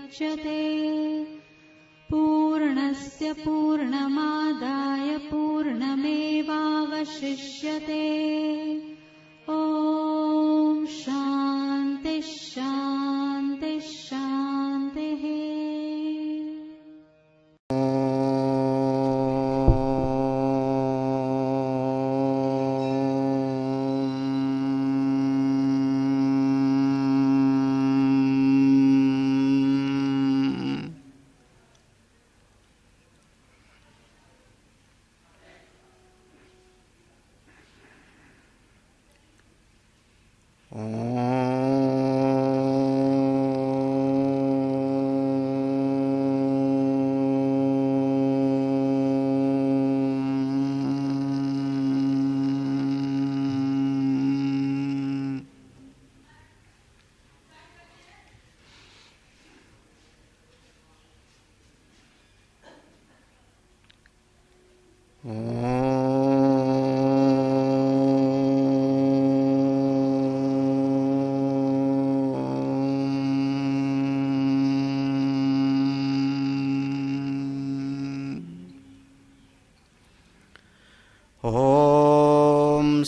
मुच्यते पूर्णस्य पूर्णमादाय पूर्णमेवावशिष्यते। ॐ शान्ति शान्ति शान्तिः।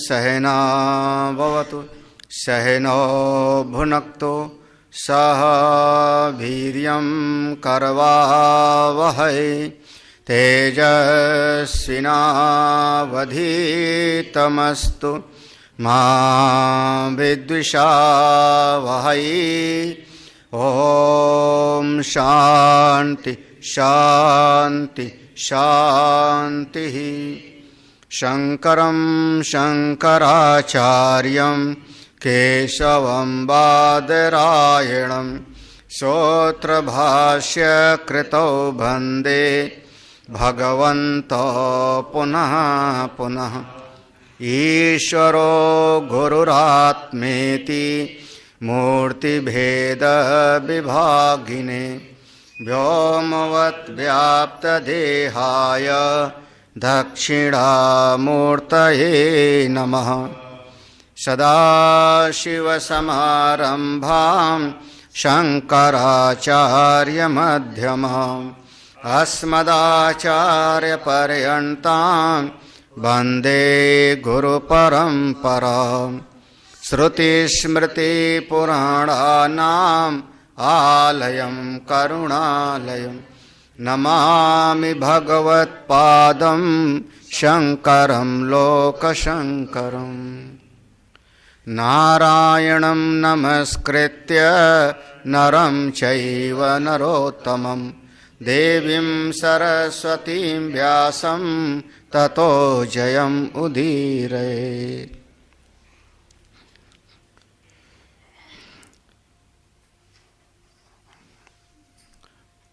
सहना भवतु सहनो भुनक्तु सह वीर्यं करवावहै तेजस्विनावधीतमस्तु मा विद्विषावहै। ॐ शान्ति शान्ति शान्तिः। शङ्करं शङ्कराचार्यं केशवं बादरायणं सूत्रभाष्यकृतौ वन्दे भगवन्तो पुनः पुनः। ईश्वरो गुरुरात्मेति मूर्तिभेदविभागिने व्योमवद्व्याप्तदेहाय दक्षिणामूर्तये नमः। सदाशिवसमारम्भां शङ्कराचार्यमध्यमाम् अस्मदाचार्यपर्यन्तां वन्दे गुरुपरम्पराम्। श्रुतिस्मृतिपुराणानाम् आलयं करुणालयं नमामि भगवत्पादं शङ्करं लोकशङ्करम्। नारायणं नमस्कृत्य नरं चैव नरोत्तमं देवीं सरस्वतीं व्यासं ततो जयम् उदीरयेत्।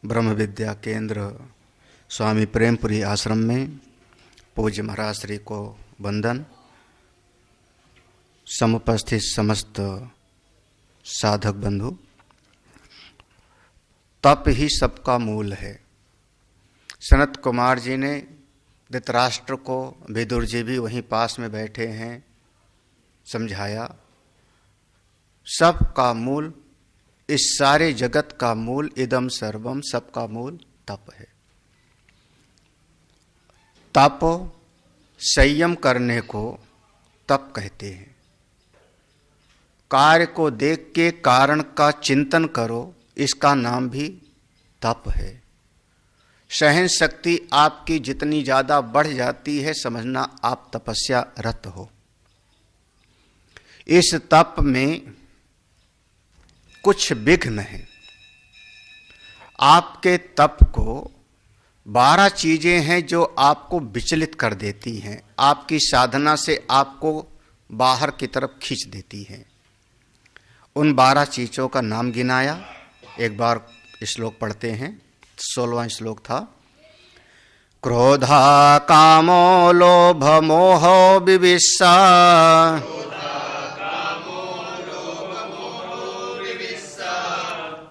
ब्रह्म विद्या केंद्र स्वामी प्रेमपुरी आश्रम में पूज्य महाराज श्री को वंदन। समुपस्थित समस्त साधक बंधु, तप ही सबका मूल है। सनत कुमार जी ने धृतराष्ट्र को, विदुर जी भी वहीं पास में बैठे हैं, समझाया सबका मूल, इस सारे जगत का मूल, इदम सर्वम, सबका मूल तप है। तप, संयम करने को तप कहते हैं। कार्य को देख के कारण का चिंतन करो, इसका नाम भी तप है। सहन शक्ति आपकी जितनी ज्यादा बढ़ जाती है, समझना आप तपस्या रत हो। इस तप में कुछ विघ्न है। आपके तप को 12 चीजें हैं जो आपको विचलित कर देती हैं, आपकी साधना से आपको बाहर की तरफ खींच देती हैं। उन 12 चीजों का नाम गिनाया। एक बार श्लोक पढ़ते हैं। 16वां श्लोक था, क्रोधा कामो लोभ मोहो विविशा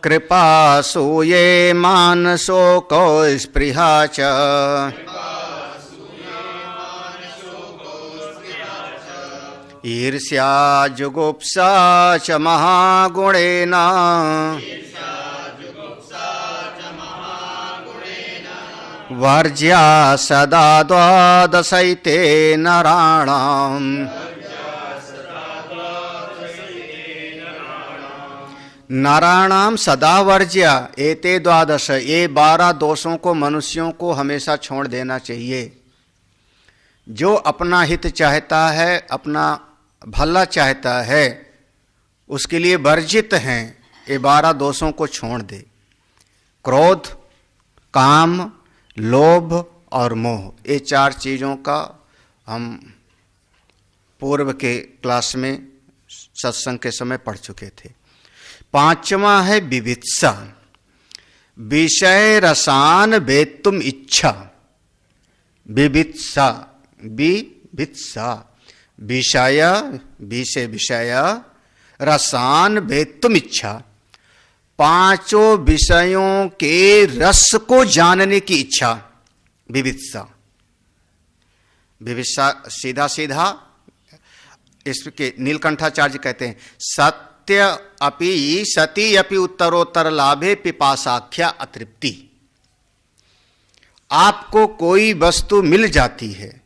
कृपा सूये मान शोको स्पृहा च ईर्ष्या जुगुप्सा च महागुणेन वर्ज्या सदा द्वादशैते नराणाम् नराणाम सदा वर्ज्या एते द्वादश, ये 12 दोषों को मनुष्यों को हमेशा छोड़ देना चाहिए। जो अपना हित चाहता है, अपना भला चाहता है, उसके लिए वर्जित हैं ये 12 दोषों को छोड़ दे। क्रोध, काम, लोभ और मोह, ये 4 चीज़ों का हम पूर्व के क्लास में सत्संग के समय पढ़ चुके थे। 5वां है विवित्सा, विषय रसान वेत्तुम इच्छा। विवित्सा, विवित्सा, विषय, विषय, रसान वेत्तुम इच्छा, 5 विषयों के रस को जानने की इच्छा। विवित्सा, विवित्सा सीधा सीधा इसके नीलकंठाचार्य कहते हैं सत्य अपि सती अपि उत्तरोत्तर लाभे पिपासाख्या अतृप्ति। आपको कोई वस्तु मिल जाती है,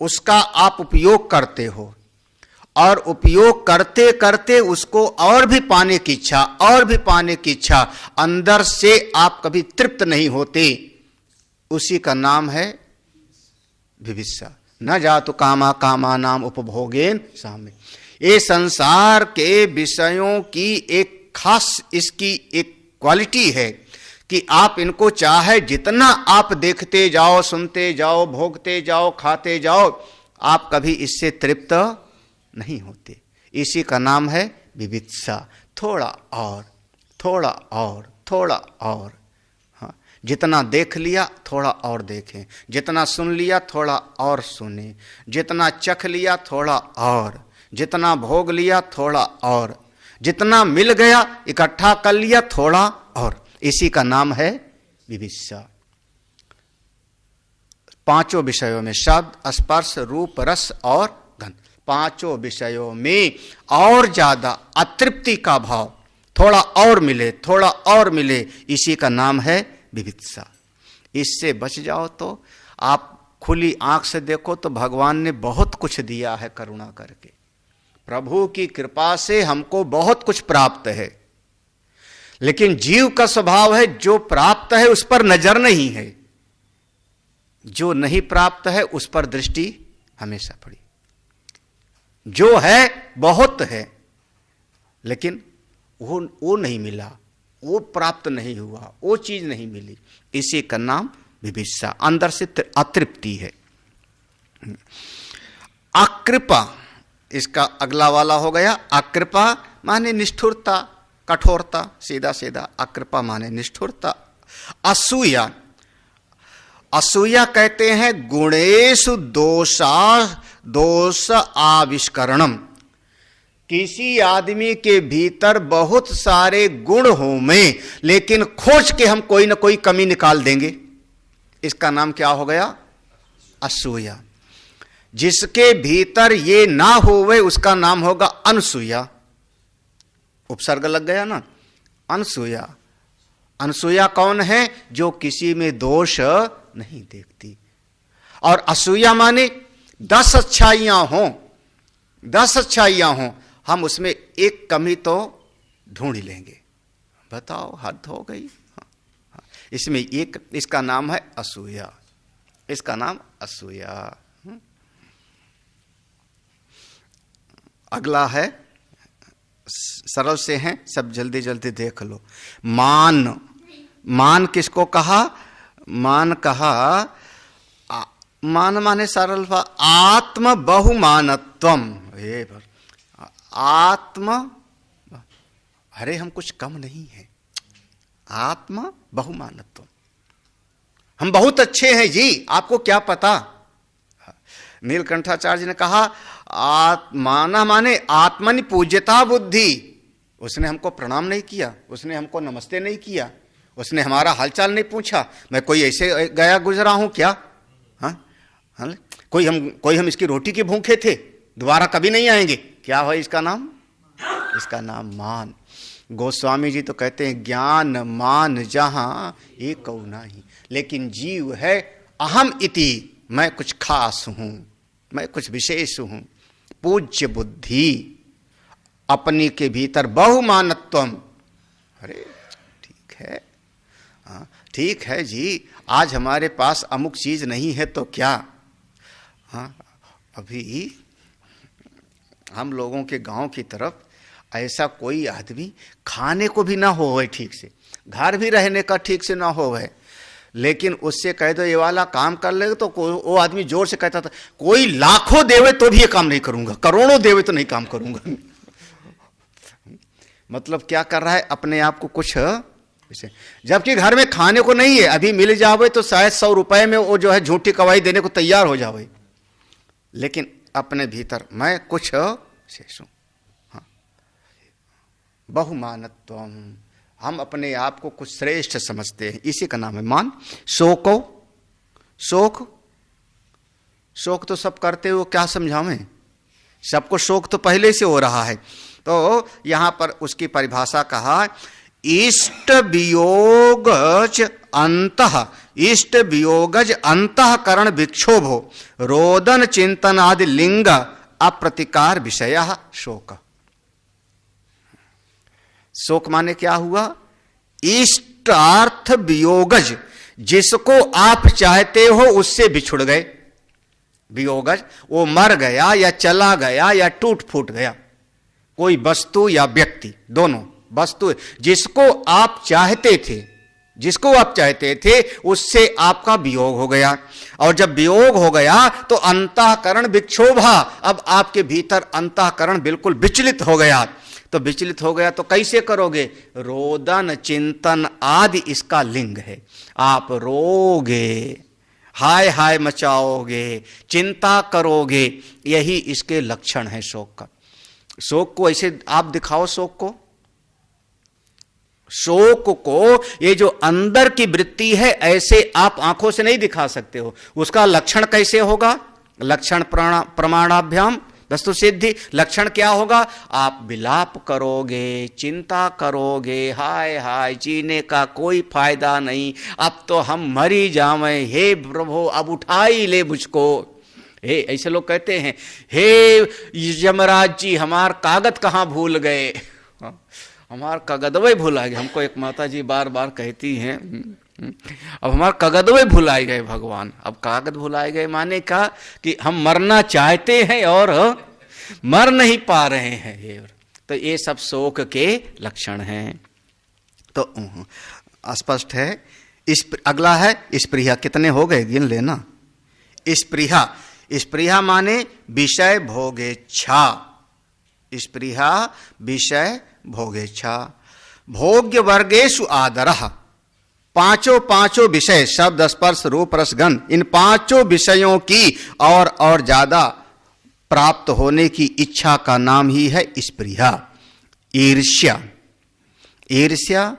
उसका आप उपयोग करते हो और उपयोग करते करते उसको और भी पाने की इच्छा, और भी पाने की इच्छा, अंदर से आप कभी तृप्त नहीं होते, उसी का नाम है विवित्सा। न जातु कामा कामा नाम उपभोगेन सामे। ये संसार के विषयों की एक खास इसकी एक क्वालिटी है कि आप इनको चाहे जितना आप देखते जाओ, सुनते जाओ, भोगते जाओ, खाते जाओ, आप कभी इससे तृप्त नहीं होते। इसी का नाम है विवित्सा। थोड़ा और, थोड़ा और, थोड़ा और। हाँ, जितना देख लिया थोड़ा और देखें, जितना सुन लिया थोड़ा और सुने, जितना चख लिया थोड़ा और, जितना भोग लिया थोड़ा और, जितना मिल गया इकट्ठा कर लिया थोड़ा और। इसी का नाम है विवित्सा। 5 विषयों में शब्द, स्पर्श, रूप, रस और गंध, 5 विषयों में और ज्यादा अतृप्ति का भाव, थोड़ा और मिले, थोड़ा और मिले, इसी का नाम है विवित्सा। इससे बच जाओ तो आप खुली आंख से देखो तो भगवान ने बहुत कुछ दिया है करुणा करके। प्रभु की कृपा से हमको बहुत कुछ प्राप्त है, लेकिन जीव का स्वभाव है जो प्राप्त है उस पर नजर नहीं है, जो नहीं प्राप्त है उस पर दृष्टि हमेशा पड़ी। जो है बहुत है, लेकिन वो नहीं मिला, वो प्राप्त नहीं हुआ, वो चीज नहीं मिली, इसी का नाम विवित्सा। अंदर से अतृप्ति है। अकृपा, इसका अगला वाला हो गया। अकृपा माने निष्ठुरता, कठोरता, सीधा सीधा। अकृपा माने निष्ठुरता। असूया, असूया कहते हैं गुणेषु दोष आविष्करणम। किसी आदमी के भीतर बहुत सारे गुण हो में, लेकिन खोज के हम कोई ना कोई कमी निकाल देंगे, इसका नाम क्या हो गया? असूया। जिसके भीतर ये ना होवे उसका नाम होगा अनसूया। उपसर्ग लग गया ना, अनसूया। अनसूया कौन है? जो किसी में दोष नहीं देखती। और असूया माने 10 अच्छाइयां हों, 10 अच्छाइयां हों, हम उसमें एक कमी तो ढूंढ ही लेंगे। बताओ, हद हो गई। हाँ। इसमें एक, इसका नाम है असूया, इसका नाम असूया। अगला है, सरल से हैं, सब जल्दी जल्दी देख लो। मान। मान किसको कहा? मान कहा, मान माने सरल आत्म बहुमानत्वम। आत्म, अरे हम कुछ कम नहीं है। आत्म बहुमानत्वम, हम बहुत अच्छे हैं जी, आपको क्या पता। नीलकंठाचार्य ने कहा माना माने आत्मनि पूज्यता बुद्धि। उसने हमको प्रणाम नहीं किया, उसने हमको नमस्ते नहीं किया, उसने हमारा हालचाल नहीं पूछा। मैं कोई ऐसे गया गुजरा हूं क्या? हाँ, कोई हम इसकी रोटी के भूखे थे, दोबारा कभी नहीं आएंगे। क्या हो इसका नाम? इसका नाम मान। गोस्वामी जी तो कहते हैं ज्ञान मान जहां एक नहीं, लेकिन जीव है अहम इति, मैं कुछ खास हूं, मैं कुछ विशेष हूं। पूज्य बुद्धि, अपनी के भीतर बहुमानत्वम। अरे ठीक है, ठीक है जी, आज हमारे पास अमुक चीज नहीं है तो क्या। हाँ, अभी हम लोगों के गांव की तरफ ऐसा कोई आदमी खाने को भी ना हो ठीक से, घर भी रहने का ठीक से ना हो, लेकिन उससे कह दो ये वाला काम कर ले तो वो आदमी जोर से कहता था कोई लाखों देवे तो भी ये काम नहीं करूंगा, करोड़ों देवे तो नहीं काम करूंगा। मतलब क्या कर रहा है, अपने आप को कुछ इसे, जबकि घर में खाने को नहीं है, अभी मिल जावे तो शायद 100 रुपए में वो जो है झूठी गवाही देने को तैयार हो जावे, लेकिन अपने भीतर मैं कुछ शेष हूं। हाँ, बहुमानत्वम, हम अपने आप को कुछ श्रेष्ठ समझते हैं, इसी का नाम है मान। शोको, शोक, शोक तो सब करते हो, क्या समझावें, सबको शोक तो पहले से हो रहा है। तो यहां पर उसकी परिभाषा कहा, इष्ट वियोगज अंतः, इष्ट वियोगज अंतःकरण विक्षोभो रोदन चिंतन आदि लिंग अप्रतिकार विषय शोक। शोक माने क्या हुआ, इष्टार्थ वियोगज, जिसको आप चाहते हो उससे बिछुड़ गए। वियोगज, वो मर गया या चला गया या टूट फूट गया, कोई वस्तु या व्यक्ति, दोनों। वस्तु जिसको आप चाहते थे, जिसको आप चाहते थे उससे आपका वियोग हो गया, और जब वियोग हो गया तो अंतःकरण विक्षोभा, अब आपके भीतर अंतःकरण बिल्कुल विचलित हो गया। तो विचलित हो गया तो कैसे करोगे, रोदन चिंतन आदि इसका लिंग है। आप रोगे, हाय हाय मचाओगे, चिंता करोगे, यही इसके लक्षण है शोक का। शोक को ऐसे आप दिखाओ, शोक को, शोक को ये जो अंदर की वृत्ति है ऐसे आप आंखों से नहीं दिखा सकते हो। उसका लक्षण कैसे होगा, लक्षण प्रमाणाभ्याम वस्तु सिद्धि। लक्षण क्या होगा, आप विलाप करोगे, चिंता करोगे, हाय हाय जीने का कोई फायदा नहीं, अब तो हम मरी जावें, हे प्रभु अब उठा ही ले मुझको। हे, ऐसे लोग कहते हैं, हे यमराज जी हमार कागज कहाँ भूल गए, हमार कागदवे भुला गए। हमको एक माता जी बार बार कहती हैं, अब हमारे कागदवे भुलाए गए भगवान। अब कागज भुलाए गए माने का कि हम मरना चाहते हैं और मर नहीं पा रहे हैं, तो ये सब शोक के लक्षण हैं। तो स्पष्ट है। इस अगला है स्पृहा, कितने हो गए गिन लेना। स्पृहा, स्पृहा माने विषय भोगेच्छा, स्पृहा विषय भोगेच्छा। भोग्य वर्गेषु आदरः, पांचों विषय शब्द स्पर्श रूप रस गंध, इन पांचों विषयों की और ज्यादा प्राप्त होने की इच्छा का नाम ही है स्पृहा। ईर्ष्या, ईर्ष्या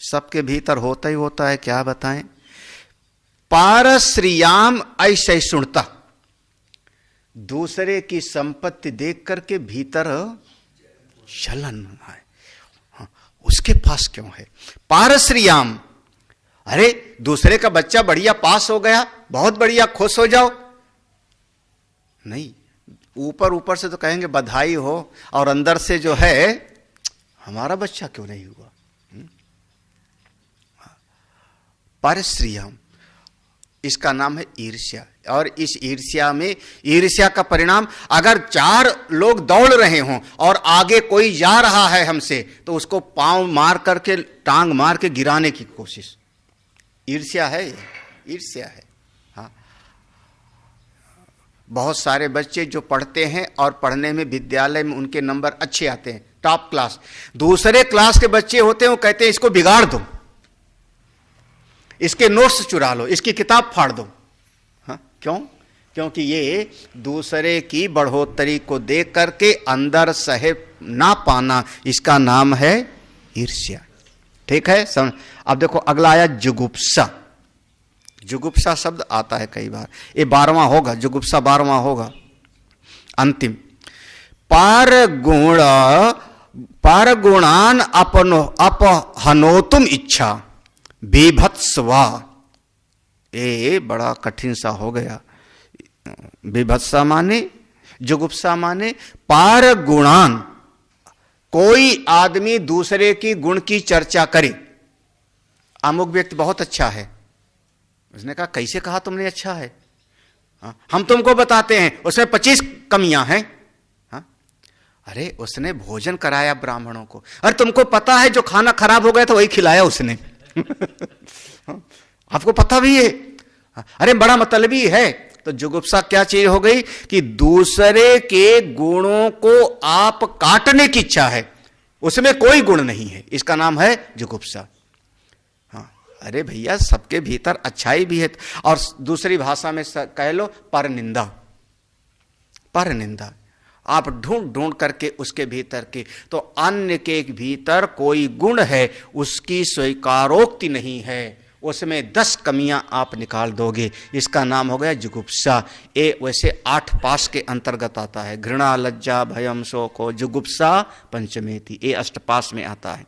सबके भीतर होता ही होता है, क्या बताएं। पारश्रियाम ऐशैषुणता, दूसरे की संपत्ति देख करके भीतर जलन है, हाँ, उसके पास क्यों है। पारश्रियाम, अरे दूसरे का बच्चा बढ़िया पास हो गया, बहुत बढ़िया, खुश हो जाओ। नहीं, ऊपर ऊपर से तो कहेंगे बधाई हो, और अंदर से जो है हमारा बच्चा क्यों नहीं हुआ। पारश्रियाम, इसका नाम है ईर्ष्या। और इस ईर्ष्या में, ईर्ष्या का परिणाम, अगर 4 लोग दौड़ रहे हों और आगे कोई जा रहा है हमसे, तो उसको पांव मार करके, टांग मार के गिराने की कोशिश, ईर्ष्या है, ईर्ष्या है। हाँ, बहुत सारे बच्चे जो पढ़ते हैं और पढ़ने में विद्यालय में उनके नंबर अच्छे आते हैं, टॉप क्लास, दूसरे क्लास के बच्चे होते हैं, वो कहते हैं इसको बिगाड़ दो, इसके नोट्स चुरा लो, इसकी किताब फाड़ दो। हाँ, क्यों? क्योंकि ये दूसरे की बढ़ोतरी को देख करके अंदर सहे ना पाना, इसका नाम है ईर्ष्या। ठीक है, अब देखो अगला आया जुगुप्सा। जुगुप्सा शब्द आता है कई बार, ये 12वां होगा, जुगुप्सा 12वां होगा, अंतिम। पार गुण पर गुणान अपहनोतुम इच्छा बीभत्सवा। ये बड़ा कठिन सा हो गया। बीभत्सा माने, जुगुप्सा माने पार गुणान। कोई आदमी दूसरे की गुण की चर्चा करे। अमुक व्यक्ति बहुत अच्छा है, उसने कहा कैसे कहा तुमने अच्छा है? हम तुमको बताते हैं उसमें 25 कमियां हैं। अरे उसने भोजन कराया ब्राह्मणों को, अरे तुमको पता है जो खाना खराब हो गया था वही खिलाया उसने। आपको पता भी है? अरे बड़ा मतलबी है। तो जुगुप्सा क्या चीज हो गई कि दूसरे के गुणों को आप काटने की इच्छा है, उसमें कोई गुण नहीं है, इसका नाम है जुगुप्सा। हाँ, अरे भैया सबके भीतर अच्छाई भी है। और दूसरी भाषा में कह लो पर निंदा। पर निंदा आप ढूंढ ढूंढ करके उसके भीतर के, तो अन्य के भीतर कोई गुण है उसकी स्वीकारोक्ति नहीं है, उसमें 10 कमियां आप निकाल दोगे, इसका नाम हो गया जुगुप्सा। ये वैसे 8 पास के अंतर्गत आता है। घृणा, लज्जा, भयम, शोक, जुगुप्सा पंचमेति, ये अष्टपास में आता है।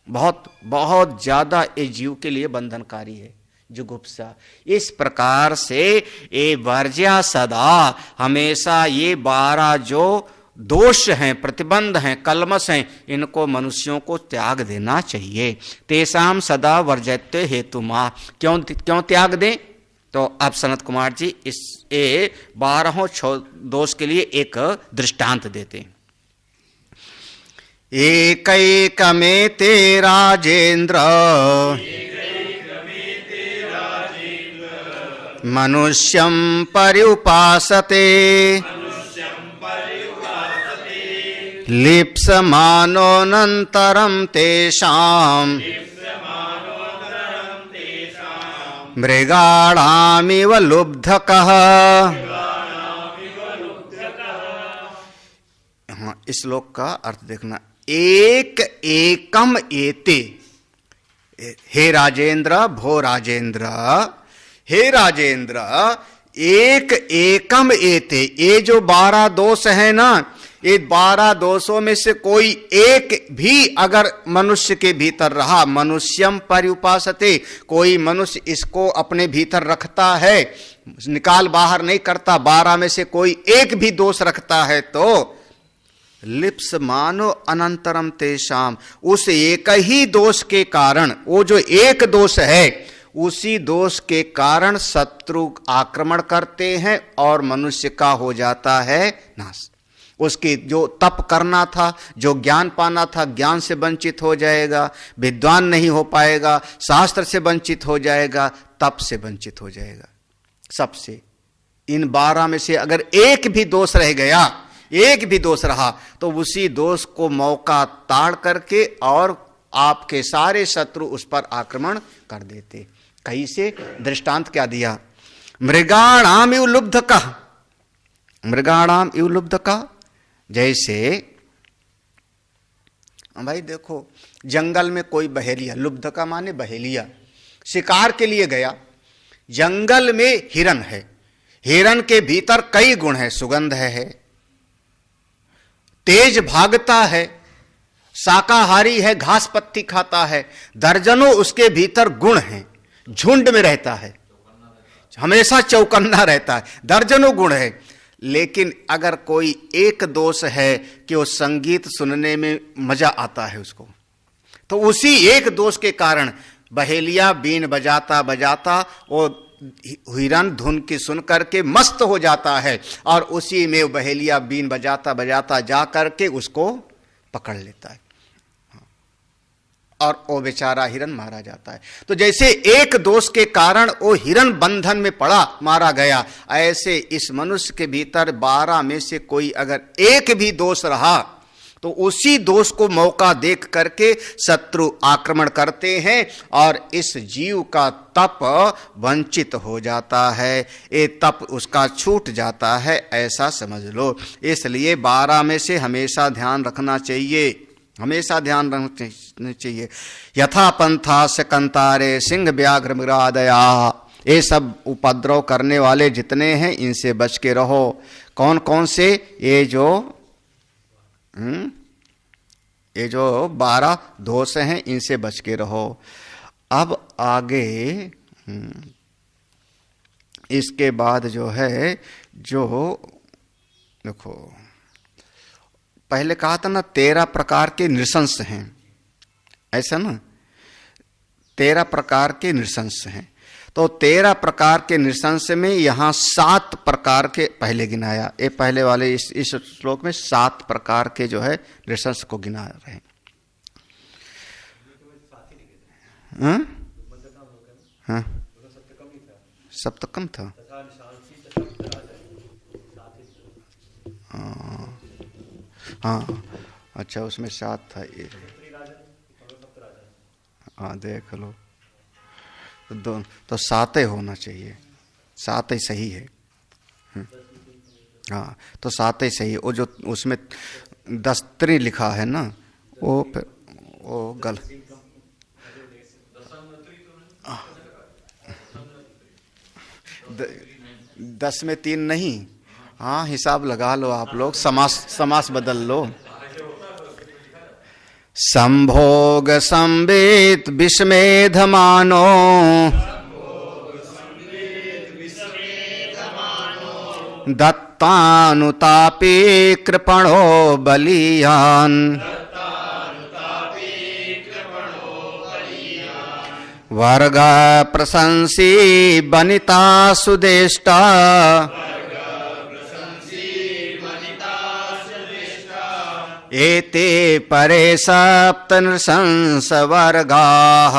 बहुत बहुत ज्यादा ये जीव के लिए बंधनकारी है जुगुप्सा। इस प्रकार से ये वर्ज्या सदा, हमेशा ये 12 जो दोष हैं, प्रतिबंध हैं, कलमस हैं, इनको मनुष्यों को त्याग देना चाहिए। तेसाम सदा वर्जयत्व हेतु मा। क्यों त्याग दें? तो अब सनत कुमार जी इस 12 दोष के लिए एक दृष्टांत देते हैं। एकैकमेते राजेंद्र मनुष्यं पर्युपासते लिप्समानोऽनन्तरं तेषां मृगाणामिव लुब्धकः। हाँ, इस श्लोक का अर्थ देखना। एक एकम एते, हे राजेंद्र, भो राजेंद्र, हे राजेंद्र, एक एकम एते, ये जो 12 दोष है ना, ये 12 दोषों में से कोई एक भी अगर मनुष्य के भीतर रहा, मनुष्यम पर्युपासते, कोई मनुष्य इसको अपने भीतर रखता है, निकाल बाहर नहीं करता, 12 में से कोई एक भी दोष रखता है, तो लिप्स मानो अनंतरम तेषाम, उस एक ही दोष के कारण, वो जो एक दोष है उसी दोष के कारण शत्रु आक्रमण करते हैं और मनुष्य का हो जाता है नाश। उसकी जो तप करना था, जो ज्ञान पाना था, ज्ञान से वंचित हो जाएगा, विद्वान नहीं हो पाएगा, शास्त्र से वंचित हो जाएगा, तप से वंचित हो जाएगा। सबसे इन 12 में से अगर एक भी दोष रह गया, एक भी दोष रहा, तो उसी दोष को मौका ताड़ करके और आपके सारे शत्रु उस पर आक्रमण कर देते। कहीं से दृष्टांत क्या दिया? मृगाणाम इव लुब्धकः, मृगाणाम इव लुब्धकः, जैसे भाई देखो जंगल में कोई बहेलिया, लुब्धका माने बहेलिया, शिकार के लिए गया, जंगल में हिरन है, हिरन के भीतर कई गुण है, सुगंध है, तेज भागता है, शाकाहारी है, घास पत्ती खाता है, दर्जनों उसके भीतर गुण हैं, झुंड में रहता है, हमेशा चौकन्ना रहता है, दर्जनों गुण है। लेकिन अगर कोई एक दोष है कि वो संगीत सुनने में मजा आता है उसको, तो उसी एक दोष के कारण बहेलिया बीन बजाता बजाता वो हिरन धुन की सुन करके मस्त हो जाता है और उसी में बहेलिया बीन बजाता बजाता जा करके उसको पकड़ लेता है और वो बेचारा हिरन मारा जाता है। तो जैसे एक दोष के कारण वो हिरन बंधन में पड़ा, मारा गया, ऐसे इस मनुष्य के भीतर 12 में से कोई अगर एक भी दोष रहा तो उसी दोष को मौका देख करके शत्रु आक्रमण करते हैं और इस जीव का तप वंचित हो जाता है, ये तप उसका छूट जाता है, ऐसा समझ लो। इसलिए 12 में से हमेशा ध्यान रखना चाहिए, हमेशा ध्यान रखना चाहिए। यथा पंथा से कंतारे सिंह व्याघ्र मृगादया, ये सब उपद्रव करने वाले जितने हैं इनसे बच के रहो। कौन कौन से? ये जो ये जो 12 दोष हैं इनसे बच के रहो। अब आगे इसके बाद जो है, जो देखो पहले कहा था ना 13 प्रकार के नृशंस हैं, ऐसा ना 13 प्रकार के नृशंस हैं। तो 13 प्रकार के नृशंस में यहाँ 7 प्रकार के पहले गिनाया। ये पहले वाले इस श्लोक में 7 प्रकार के जो है नृशंस को गिना रहे हैं। हाँ सप्तकम था। हाँ अच्छा उसमें 7 था ये। हाँ देख लो तो 7 ही होना चाहिए, 7 ही सही है। हाँ तो 7 ही सही है। वो जो उसमें 10 लिखा है ना वो फिर वो गलत। 10 में 3 नहीं। हाँ हिसाब लगा लो आप लोग, समास बदल लो। संभोग संवित विस्मेधमानो दत्तानुतापी कृपणो बलीयान वर्ग प्रशंसी बनिता सुदेष्टा एते परे सप्त नृशंस वर्गाः।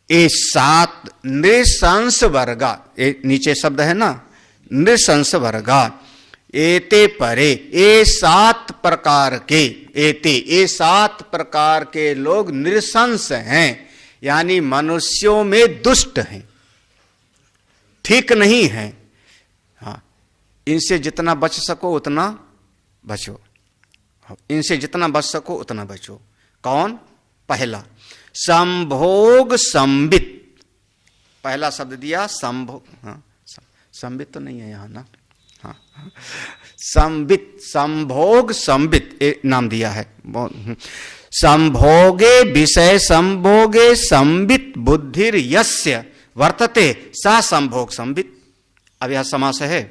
ये 7 नृशंस वर्गा, ये नीचे शब्द है ना नृशंस वर्गा। एते परे, ये 7 प्रकार के, एते ये 7 प्रकार के लोग नृशंस हैं, यानी मनुष्यों में दुष्ट हैं, ठीक नहीं है। हाँ इनसे जितना बच सको उतना बचो, इनसे जितना बच सको उतना बचो। कौन? पहला संभोग संबित, पहला शब्द दिया संभोग। हाँ संबित तो नहीं है यहां ना। हाँ संबित, संभोग संबित ये नाम दिया है। संभोगे विषय संभोगे संबित बुद्धिर यस्य वर्तते सा संभोग संबित। अब यह समास है।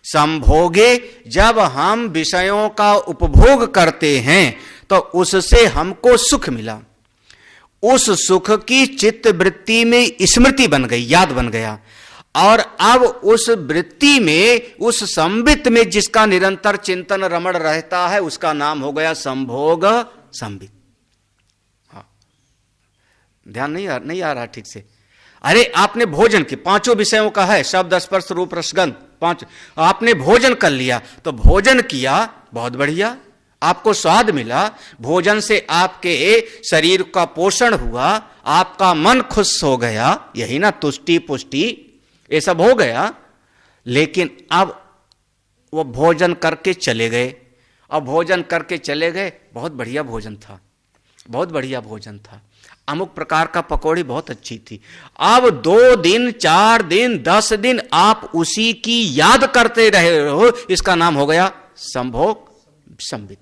संभोगे, जब हम विषयों का उपभोग करते हैं तो उससे हमको सुख मिला, उस सुख की चित्त वृत्ति में स्मृति बन गई, याद बन गया, और अब उस वृत्ति में, उस संबित में जिसका निरंतर चिंतन रमण रहता है उसका नाम हो गया संभोग संबित। हाँ ध्यान नहीं आ रहा ठीक से। अरे आपने भोजन की 5 विषयों का है, शब्द स्पर्श रूप रसगंध 5, आपने भोजन कर लिया तो भोजन किया बहुत बढ़िया, आपको स्वाद मिला, भोजन से आपके शरीर का पोषण हुआ, आपका मन खुश हो गया, यही ना तुष्टि पुष्टि ये सब हो गया। लेकिन अब वो भोजन करके चले गए, अब भोजन करके चले गए, बहुत बढ़िया भोजन था, बहुत बढ़िया भोजन था, अमुक प्रकार का पकौड़ी बहुत अच्छी थी। अब 2 दिन 4 दिन 10 दिन आप उसी की याद करते रहे हो, इसका नाम हो गया संभोग संबित।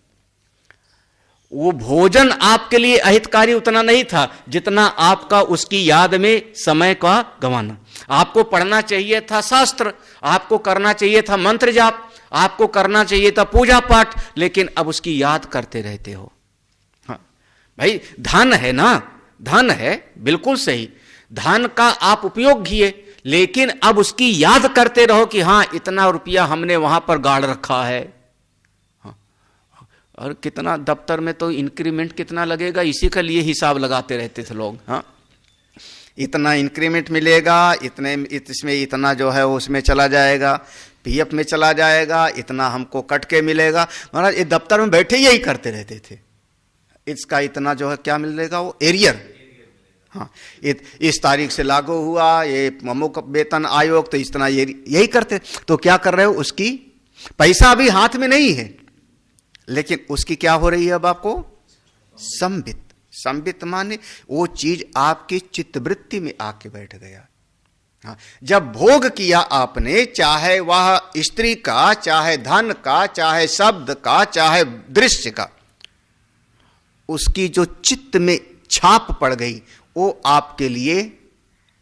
वो भोजन आपके लिए अहितकारी उतना नहीं था जितना आपका उसकी याद में समय का गंवाना। आपको पढ़ना चाहिए था शास्त्र, आपको करना चाहिए था मंत्र जाप, आपको करना चाहिए था पूजा पाठ, लेकिन अब उसकी याद करते रहते हो। हाँ भाई धन है ना, धन है बिल्कुल सही, धन का आप उपयोग किए, लेकिन अब उसकी याद करते रहो कि हाँ इतना रुपया हमने वहां पर गाड़ रखा है। हाँ, और कितना दफ्तर में तो इंक्रीमेंट कितना लगेगा इसी के लिए हिसाब लगाते रहते थे लोग। हाँ इतना इंक्रीमेंट मिलेगा, इतने इसमें इतना जो है उसमें चला जाएगा, पीएफ में चला जाएगा, इतना हमको कट के मिलेगा। महाराज ये दफ्तर में बैठे यही करते रहते थे, इसका इतना जो है क्या मिलेगा वो एरियर। हाँ इस तारीख से लागू हुआ ये अमुक वेतन आयोग तो इतना यही करते। तो क्या कर रहे हो, उसकी पैसा अभी हाथ में नहीं है, लेकिन उसकी क्या हो रही है अब आपको संबित। संबित माने वो चीज आपकी चित्तवृत्ति में आके बैठ गया। हाँ, जब भोग किया आपने, चाहे वह स्त्री का, चाहे धन का, चाहे शब्द का, चाहे दृश्य का, उसकी जो चित्त में छाप पड़ गई वो आपके लिए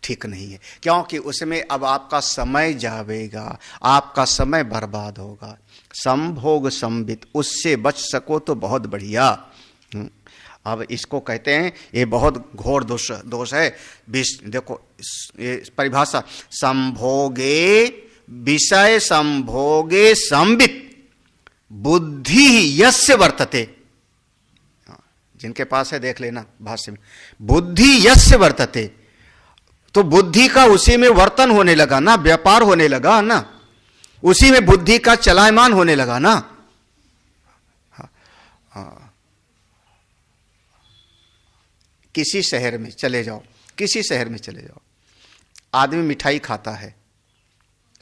ठीक नहीं है, क्योंकि उसमें अब आपका समय जावेगा, आपका समय बर्बाद होगा। संभोग संबित, उससे बच सको तो बहुत बढ़िया। अब इसको कहते हैं, ये बहुत घोर दोष है। देखो ये परिभाषा, संभोगे विषय संभोगे संबित बुद्धि यस्य वर्तते, जिनके पास है देख लेना भाष्य में, बुद्धि यस्य वर्तते, तो बुद्धि का उसी में वर्तन होने लगा ना, व्यापार होने लगा ना, उसी में बुद्धि का चलायमान होने लगा ना। किसी शहर में चले जाओ, किसी शहर में चले जाओ, आदमी मिठाई खाता है,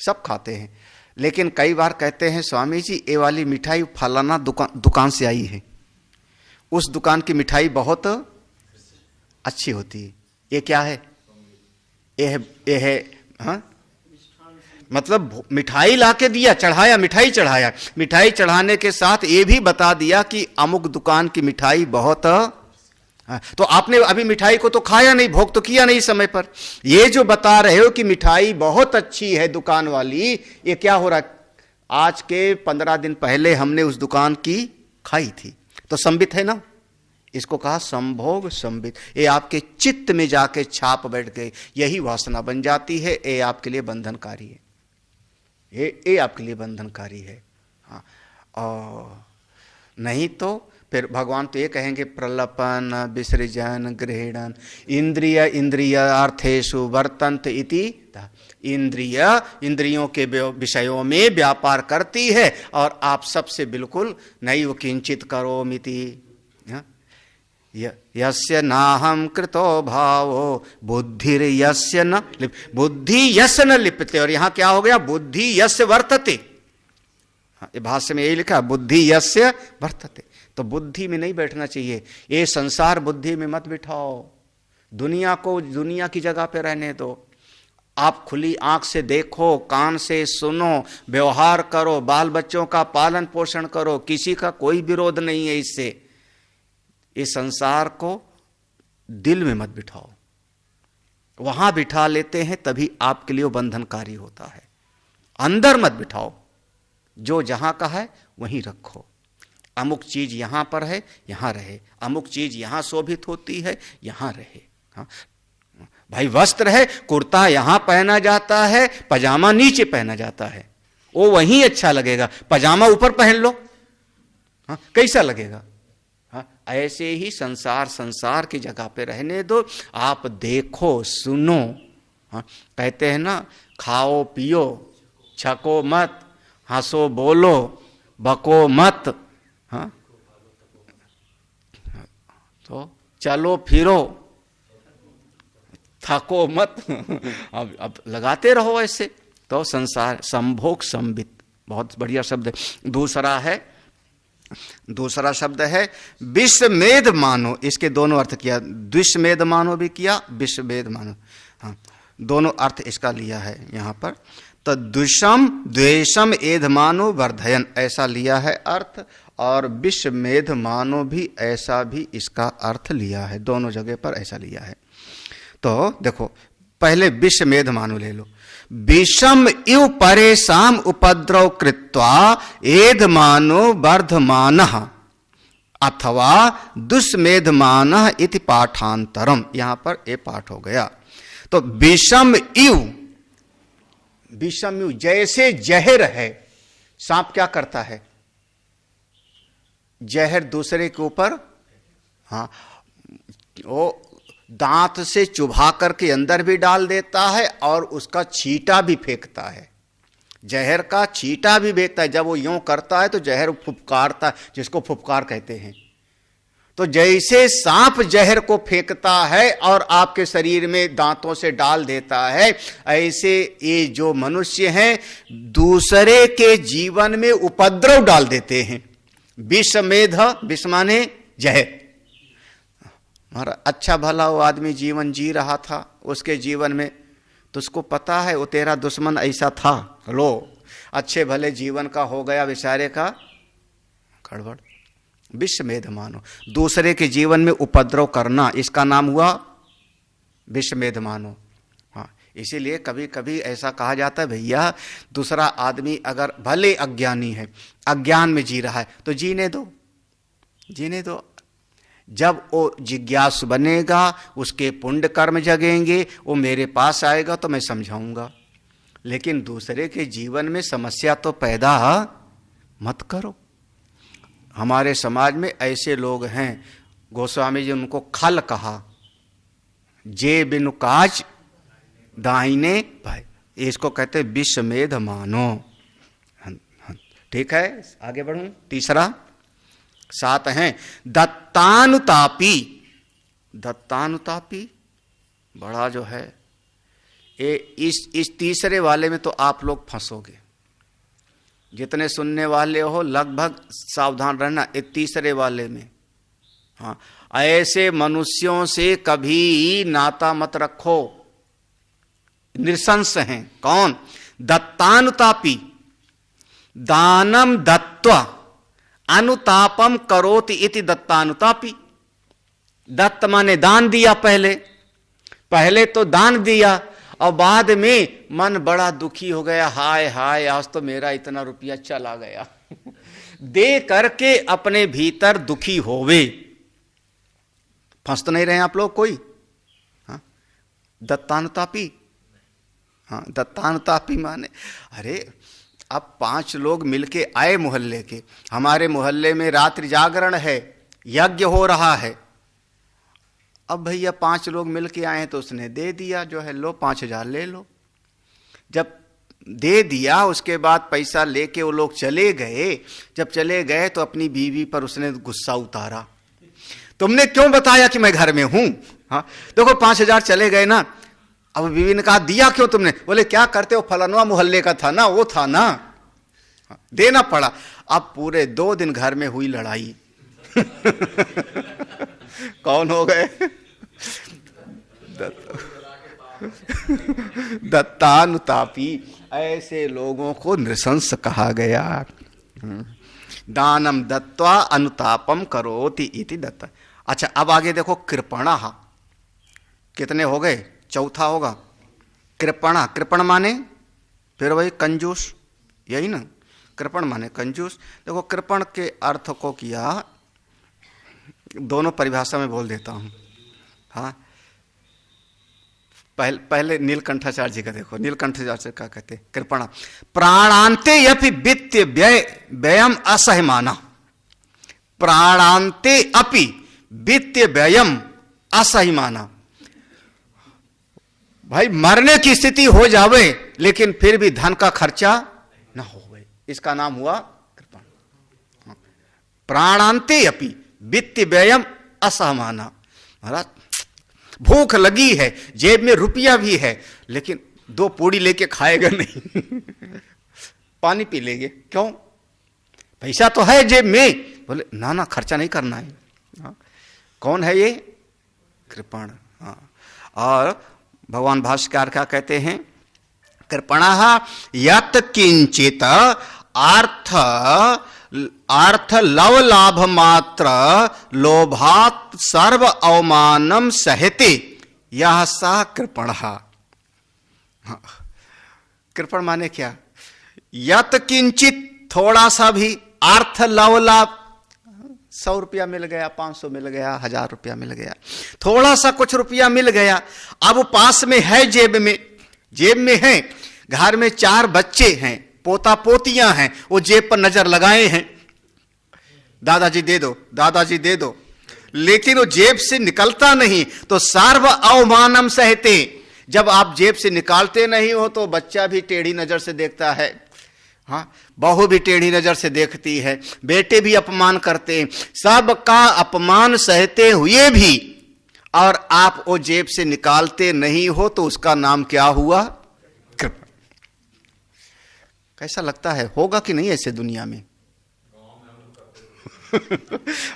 सब खाते हैं, लेकिन कई बार कहते हैं स्वामी जी ये वाली मिठाई फलाना दुकान से आई है, उस दुकान की मिठाई बहुत अच्छी होती है। ये क्या है? ये है हाँ? मतलब मिठाई लाके दिया, चढ़ाया, मिठाई चढ़ाया, मिठाई चढ़ाने के साथ ये भी बता दिया कि अमुक दुकान की मिठाई बहुत, तो आपने अभी मिठाई को तो खाया नहीं, भोग तो किया नहीं समय पर। ये जो बता रहे हो कि मिठाई बहुत अच्छी है दुकान वाली, ये क्या हो रहा है? आज के 15 दिन पहले हमने उस दुकान की खाई थी, तो संबित है ना। इसको कहा संभोग संबित। ये आपके चित्त में जाके छाप बैठ गए, यही वासना बन जाती है। ये आपके लिए बंधनकारी है, ये आपके लिए बंधनकारी है। हाँ, और नहीं तो फिर भगवान तो ये कहेंगे, प्रलपन विसृजन गृहण इंद्रिय इंद्रियार्थेषु वर्तन्त इति। इंद्रियों के विषयों में व्यापार करती है और आप सबसे बिल्कुल नैव किंचित करोमिति। यस्य नाहं कृतो भावो बुद्धिर यस्य न बुद्धि यस्य न लिप्यते। और यहां क्या हो गया? बुद्धि यस्य वर्तते। ये भाष्य में यही लिखा, बुद्धि यस्य वर्तते। तो बुद्धि में नहीं बैठना चाहिए, ये संसार बुद्धि में मत बिठाओ। दुनिया को दुनिया की जगह पे रहने दो। आप खुली आंख से देखो, कान से सुनो, व्यवहार करो, बाल बच्चों का पालन पोषण करो, किसी का कोई विरोध नहीं है इससे। इस संसार को दिल में मत बिठाओ, वहां बिठा लेते हैं तभी आपके लिए वो बंधनकारी होता है। अंदर मत बिठाओ, जो जहां का है वहीं रखो। अमुक चीज यहां पर है, यहां रहे। अमुक चीज यहां शोभित होती है, यहां रहे। हाँ भाई, वस्त्र है, कुर्ता यहां पहना जाता है, पजामा नीचे पहना जाता है, वो वहीं अच्छा लगेगा। पजामा ऊपर पहन लो, हाँ कैसा लगेगा? हाँ, ऐसे ही संसार की जगह पे रहने दो। आप देखो सुनो। हाँ, कहते हैं ना, खाओ पियो, छको मत, हंसो बोलो, बको मत। हाँ, तो चलो फिरो, थको मत। अब लगाते रहो ऐसे। तो संसार संभोग संबित, बहुत बढ़िया शब्द है। दूसरा शब्द है विषमेध मानो। इसके दोनों अर्थ किया, द्विषमेध मानो भी किया, विषमेध मानो। हाँ, दोनों अर्थ इसका लिया है यहाँ पर। तो द्विषम द्वेषम एधमानो वर्धयन, ऐसा लिया है अर्थ, और विषमेध मानो भी ऐसा भी इसका अर्थ लिया है। दोनों जगह पर ऐसा लिया है। तो देखो, पहले विषमेध मानो ले लो। विषम इव परेशान उपद्रव कृत्वा एधमानो वर्धमानः अथवा दुष्मेधमानः इति पाठांतरम। यहां पर ये पाठ हो गया। तो विषम इव जैसे जहर है। सांप क्या करता है? जहर दूसरे के ऊपर, हाँ, वो दांत से चुभा करके अंदर भी डाल देता है और उसका छींटा भी फेंकता है। जहर का छींटा भी फेंकता है। जब वो यूं करता है तो जहर फुफकारता है, जिसको फुफकार कहते हैं। तो जैसे सांप जहर को फेंकता है और आपके शरीर में दांतों से डाल देता है, ऐसे ये जो मनुष्य हैं दूसरे के जीवन में उपद्रव डाल देते हैं। विषमेध, विष माने जहर। हमारा अच्छा भला वो आदमी जीवन जी रहा था, उसके जीवन में तुझको पता है वो तेरा दुश्मन ऐसा था, लो अच्छे भले जीवन का हो गया बेचारे का गड़बड़। विषमेध मानो, दूसरे के जीवन में उपद्रव करना, इसका नाम हुआ विषमेध मानो। हाँ, इसीलिए कभी कभी ऐसा कहा जाता है भैया दूसरा आदमी अगर भले अज्ञानी है, अज्ञान में जी रहा है तो जीने दो, जीने दो। जब वो जिज्ञासु बनेगा, उसके पुण्य कर्म जगेंगे, वो मेरे पास आएगा तो मैं समझाऊंगा। लेकिन दूसरे के जीवन में समस्या तो पैदा मत करो। हमारे समाज में ऐसे लोग हैं, गोस्वामी जी उनको खल कहा, जे बिनु काज दाहिने भाई, इसको कहते विषमेध मानो। ठीक है, आगे बढ़ूं। तीसरा 7 हैं दत्तानुतापी। दत्तानुतापी बड़ा जो है इस तीसरे वाले में तो आप लोग फंसोगे। जितने सुनने वाले हो लगभग सावधान रहना इस तीसरे वाले में। हाँ, ऐसे मनुष्यों से कभी नाता मत रखो, नृशंस हैं। कौन? दत्तानुतापी, दानम दत्त्वा अनुतापम करोति इति दत्तानुतापी। दत्त माने दान दिया, पहले तो दान दिया और बाद में मन बड़ा दुखी हो गया, हाय हाय आज तो मेरा इतना रुपया चला गया। दे करके अपने भीतर दुखी होवे। फंस तो नहीं रहे आप लोग कोई? हाँ, दत्तानुतापी। हाँ, दत्तानुतापी माने अरे अब 5 लोग मिलके आए मोहल्ले के, हमारे मोहल्ले में रात्रि जागरण है, यज्ञ हो रहा है। अब भैया 5 लोग मिलके आए तो उसने दे दिया, जो है लो 5,000 ले लो। जब दे दिया उसके बाद पैसा लेके वो लोग चले गए। जब चले गए तो अपनी बीवी पर उसने गुस्सा उतारा, तुमने क्यों बताया कि मैं घर में हूं? हाँ, देखो 5,000 चले गए ना। अब बीवी ने कहा दिया क्यों तुमने? बोले क्या करते हो, फलानवा मोहल्ले का था ना, वो था ना, देना पड़ा। अब पूरे 2 दिन घर में हुई लड़ाई। कौन हो गए? दत्तानुतापी। ऐसे लोगों को नृशंस कहा गया। दानम दत्त्वा अनुतापम करोति इति दत्त। अच्छा, अब आगे देखो कृपणः। कितने हो गए? चौथा होगा कृपणा। कृपण माने फिर वही कंजूस, यही ना, कृपण माने कंजूस। देखो कृपण के अर्थ को किया, दोनों परिभाषा में बोल देता हूं। हाँ, पहले नीलकंठाचार्य जी का देखो, नीलकंठाचार्य क्या कहते? कृपणा प्राणांते यपि वित्त व्ययम असहमाना। प्राणांते अपि वित्त व्ययम असहमाना। भाई मरने की स्थिति हो जावे लेकिन फिर भी धन का खर्चा ना हो, इसका नाम हुआ कृपण। प्राणांते अपि वित्त व्ययम असहमाना। महाराज भूख लगी है, जेब में रुपया भी है, लेकिन 2 पूड़ी लेके खाएगा नहीं। पानी पी लेंगे, क्यों? पैसा तो है जेब में। बोले ना ना, खर्चा नहीं करना है। हाँ, कौन है ये? कृपण। हाँ, और भगवान भाष्यकार क्या कहते हैं? कृपणः यत् किंचित अर्थ लव लाभ मात्र लोभात सर्व अवमानम सहते यह सा कृपणः। कृपण माने क्या? यत् किंचित, थोड़ा सा भी, अर्थ लव लाभ, 100 रुपया मिल गया, 500 मिल गया, 1000 रुपया मिल गया, थोड़ा सा कुछ रुपया मिल गया। अब पास में है, जेब में है, घर में 4 बच्चे हैं, पोता पोतियां हैं, वो जेब पर नजर लगाए हैं, दादाजी दे दो, दादाजी दे दो, लेकिन वो जेब से निकलता नहीं तो सर्व अवमानम सहते। जब आप जेब से निकालते नहीं हो तो बच्चा भी टेढ़ी नजर से देखता है, हाँ, बहू भी टेढ़ी नजर से देखती है, बेटे भी अपमान करते हैं, सबका अपमान सहते हुए भी और आप वो जेब से निकालते नहीं हो तो उसका नाम क्या हुआ? कृपण। कैसा लगता है? होगा कि नहीं ऐसे दुनिया में?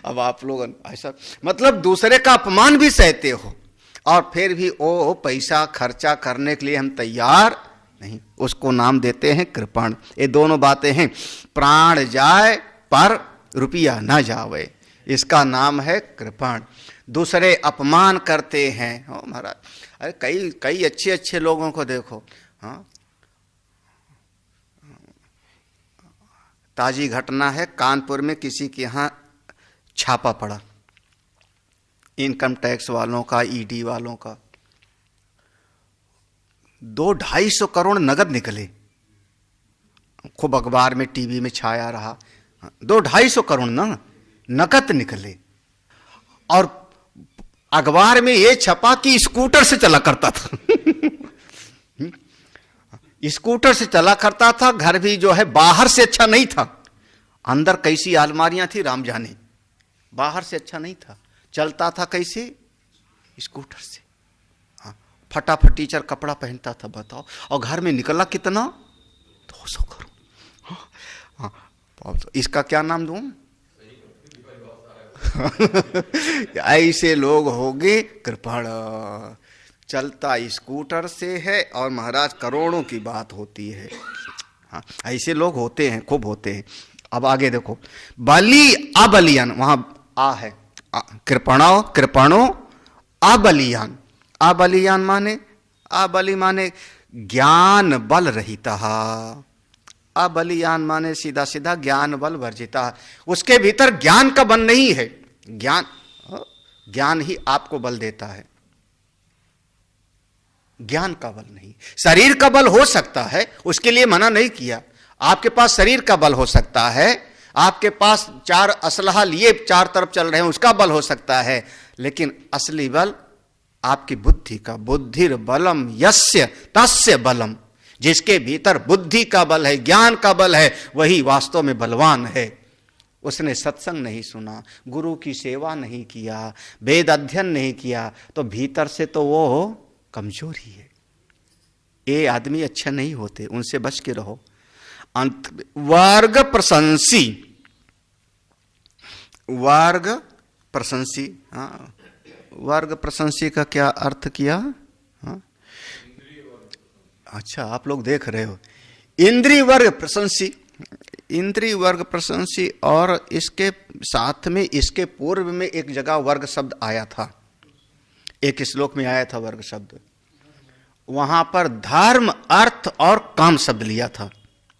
अब आप लोग ऐसा, मतलब दूसरे का अपमान भी सहते हो और फिर भी वो पैसा खर्चा करने के लिए हम तैयार नहीं, उसको नाम देते हैं कृपण। ये दोनों बातें हैं, प्राण जाए पर रुपया न जावे, इसका नाम है कृपण। दूसरे अपमान करते हैं। हो महाराज, अरे कई कई अच्छे अच्छे लोगों को देखो। हाँ, ताजी घटना है, कानपुर में किसी के यहाँ छापा पड़ा, इनकम टैक्स वालों का, ईडी वालों का। 200-250 करोड़ नगद निकले, खूब अखबार में, टीवी में छाया रहा। 200-250 करोड़ ना नकद निकले। और अखबार में ये छपा कि स्कूटर से चला करता था। स्कूटर से चला करता था, घर भी जो है बाहर से अच्छा नहीं था, अंदर कैसी अलमारियां थी राम जाने, बाहर से अच्छा नहीं था। चलता था कैसे? स्कूटर से। हाँ, फटाफट टीचर कपड़ा पहनता था, बताओ। और घर में निकला कितना? 200 करोड़। हाँ, इसका क्या नाम दूं? ऐसे लोग होंगे कृपण। चलता स्कूटर से है और महाराज करोड़ों की बात होती है। हाँ, ऐसे लोग होते हैं, खूब होते हैं। अब आगे देखो, बलि अबलियन, वहां आ है, कृपणो कृपणो अबलियान। अबलियान माने, अबलि माने ज्ञान बल रहिता। अबलियान माने सीधा सीधा ज्ञान बल वर्जिता। उसके भीतर ज्ञान का बल नहीं है। ज्ञान ही आपको बल देता है, ज्ञान का बल नहीं। शरीर का बल हो सकता है, उसके लिए मना नहीं किया। आपके पास शरीर का बल हो सकता है, आपके पास 4 असलहा लिए 4 तरफ चल रहे हैं, उसका बल हो सकता है, लेकिन असली बल आपकी बुद्धि का। बुद्धिर बलम यस्य तस्य बलम। जिसके भीतर बुद्धि का बल है, ज्ञान का बल है, वही वास्तव में बलवान है। उसने सत्संग नहीं सुना, गुरु की सेवा नहीं किया, वेद अध्ययन नहीं किया, तो भीतर से तो वो कमजोर ही है। ये आदमी अच्छे नहीं होते, उनसे बच के रहो। अंत वर्ग प्रशंसी, वर्ग प्रशंसी। हाँ, वर्ग प्रशंसी का क्या अर्थ किया? हाँ, अच्छा, आप लोग देख रहे हो। इंद्रिय वर्ग प्रशंसी, इंद्रिय वर्ग प्रशंसी। और इसके साथ में, इसके पूर्व में एक जगह वर्ग शब्द आया था, एक श्लोक में आया था वर्ग शब्द। वहां पर धर्म, अर्थ और काम शब्द लिया था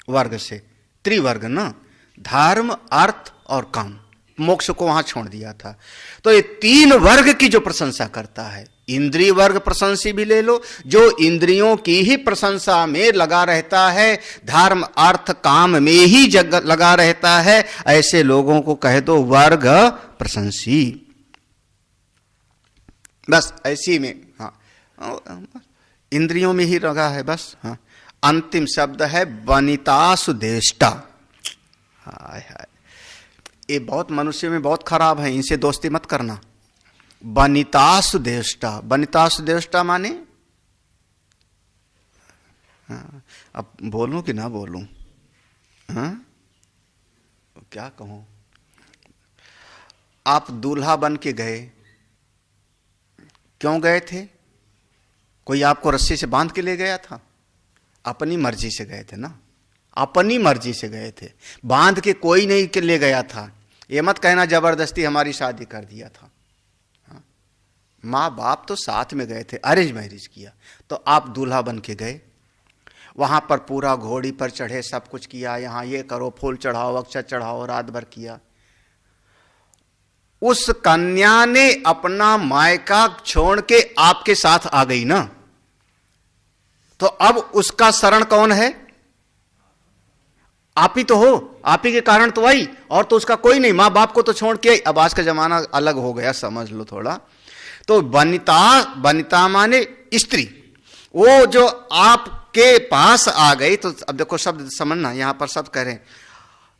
वर्ग से, त्रिवर्ग ना, धर्म, अर्थ और काम। मोक्ष को वहां छोड़ दिया था। तो ये 3 वर्ग की जो प्रशंसा करता है, इंद्रिय वर्ग प्रशंसी भी ले लो, जो इंद्रियों की ही प्रशंसा में लगा रहता है, धर्म अर्थ काम में ही लगा रहता है, ऐसे लोगों को कह दो वर्ग प्रशंसी। बस ऐसी में, हाँ, इंद्रियों में ही लगा है बस। हाँ, अंतिम शब्द है वनितासुदेष्टा। हाय हाय, ये बहुत मनुष्य में बहुत खराब है, इनसे दोस्ती मत करना। वनितासुदेष्टा, वनितासुदेष्टा माने, हाँ, अब बोलूं कि ना बोलूं? हाँ, क्या कहूं? आप दूल्हा बन के गए, क्यों गए थे? कोई आपको रस्सी से बांध के ले गया था? अपनी मर्जी से गए थे ना, अपनी मर्जी से गए थे, बांध के कोई नहीं के ले गया था। ये मत कहना जबरदस्ती हमारी शादी कर दिया था। हाँ? माँ बाप तो साथ में गए थे, अरेंज मैरिज किया, तो आप दूल्हा बन के गए। वहां पर पूरा घोड़ी पर चढ़े, सब कुछ किया, यहाँ ये करो, फूल चढ़ाओ, अक्षत चढ़ाओ, रात भर किया। उस कन्या ने अपना मायका छोड़ के आपके साथ आ गई ना, तो अब उसका शरण कौन है? आप ही तो हो, आप ही के कारण तो आई, और तो उसका कोई नहीं। मां बाप को तो छोड़ के आई। अब आज का जमाना अलग हो गया, समझ लो थोड़ा। तो वनिता, वनिता माने स्त्री, वो जो आपके पास आ गई। तो अब देखो शब्द समझना, यहां पर सब कह रहे हैं,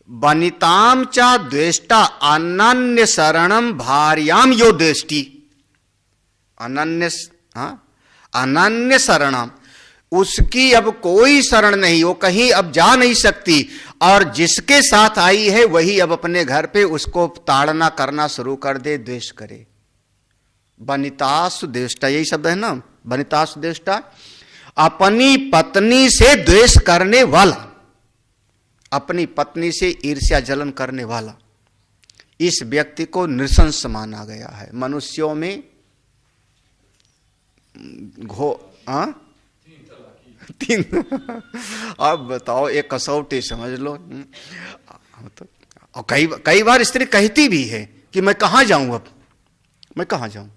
वनिताम चा द्वेष्टा अनन्य शरणम भार्याम यो द्वेष्टि। अनन्य, हाँ, अनन्य शरणम, उसकी अब कोई शरण नहीं, वो कहीं अब जा नहीं सकती, और जिसके साथ आई है वही अब अपने घर पे उसको ताड़ना करना शुरू कर दे, द्वेष करे। वनितासु द्वेष्टा, यही शब्द है ना, वनितासु द्वेष्टा, अपनी पत्नी से द्वेष करने वाला, अपनी पत्नी से ईर्ष्या जलन करने वाला, इस व्यक्ति को नृशंस माना गया है। मनुष्यों में तीन अब बताओ, एक कसौटी समझ लो। तो और कई बार स्त्री कहती भी है कि मैं कहाँ जाऊं, अब मैं कहाँ जाऊं,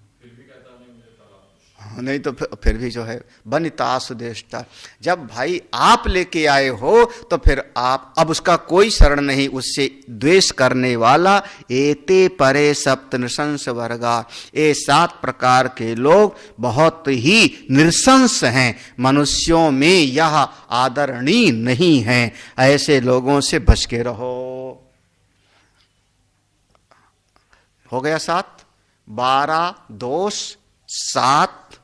नहीं तो फिर भी जो है वनितासु द्वेष्टा। जब भाई आप लेके आए हो तो फिर आप, अब उसका कोई शरण नहीं, उससे द्वेष करने वाला। एते परे सप्त नृशंस वर्गा, ये 7 प्रकार के लोग बहुत ही नृशंस हैं, मनुष्यों में यह आदरणीय नहीं है। ऐसे लोगों से बच के रहो। हो गया 7, 12 दोष, 7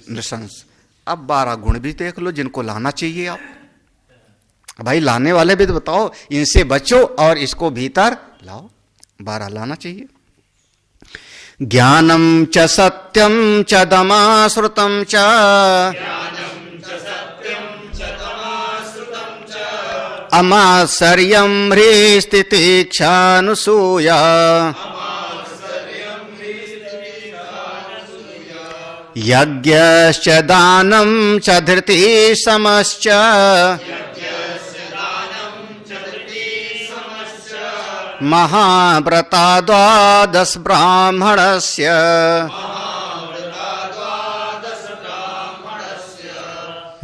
नृशंस। अब 12 गुण भी देख लो जिनको लाना चाहिए आप। भाई लाने वाले भी तो बताओ, इनसे बचो और इसको भीतर लाओ। 12 लाना चाहिए। ज्ञानम च सत्यम च दमा श्रुतम च, अमात्सर्यं ह्रीस्तितीक्षानुसूया, यज्ञश्च दानं च धृतिः समश्च, महाव्रता 12 ब्राह्मणस्य,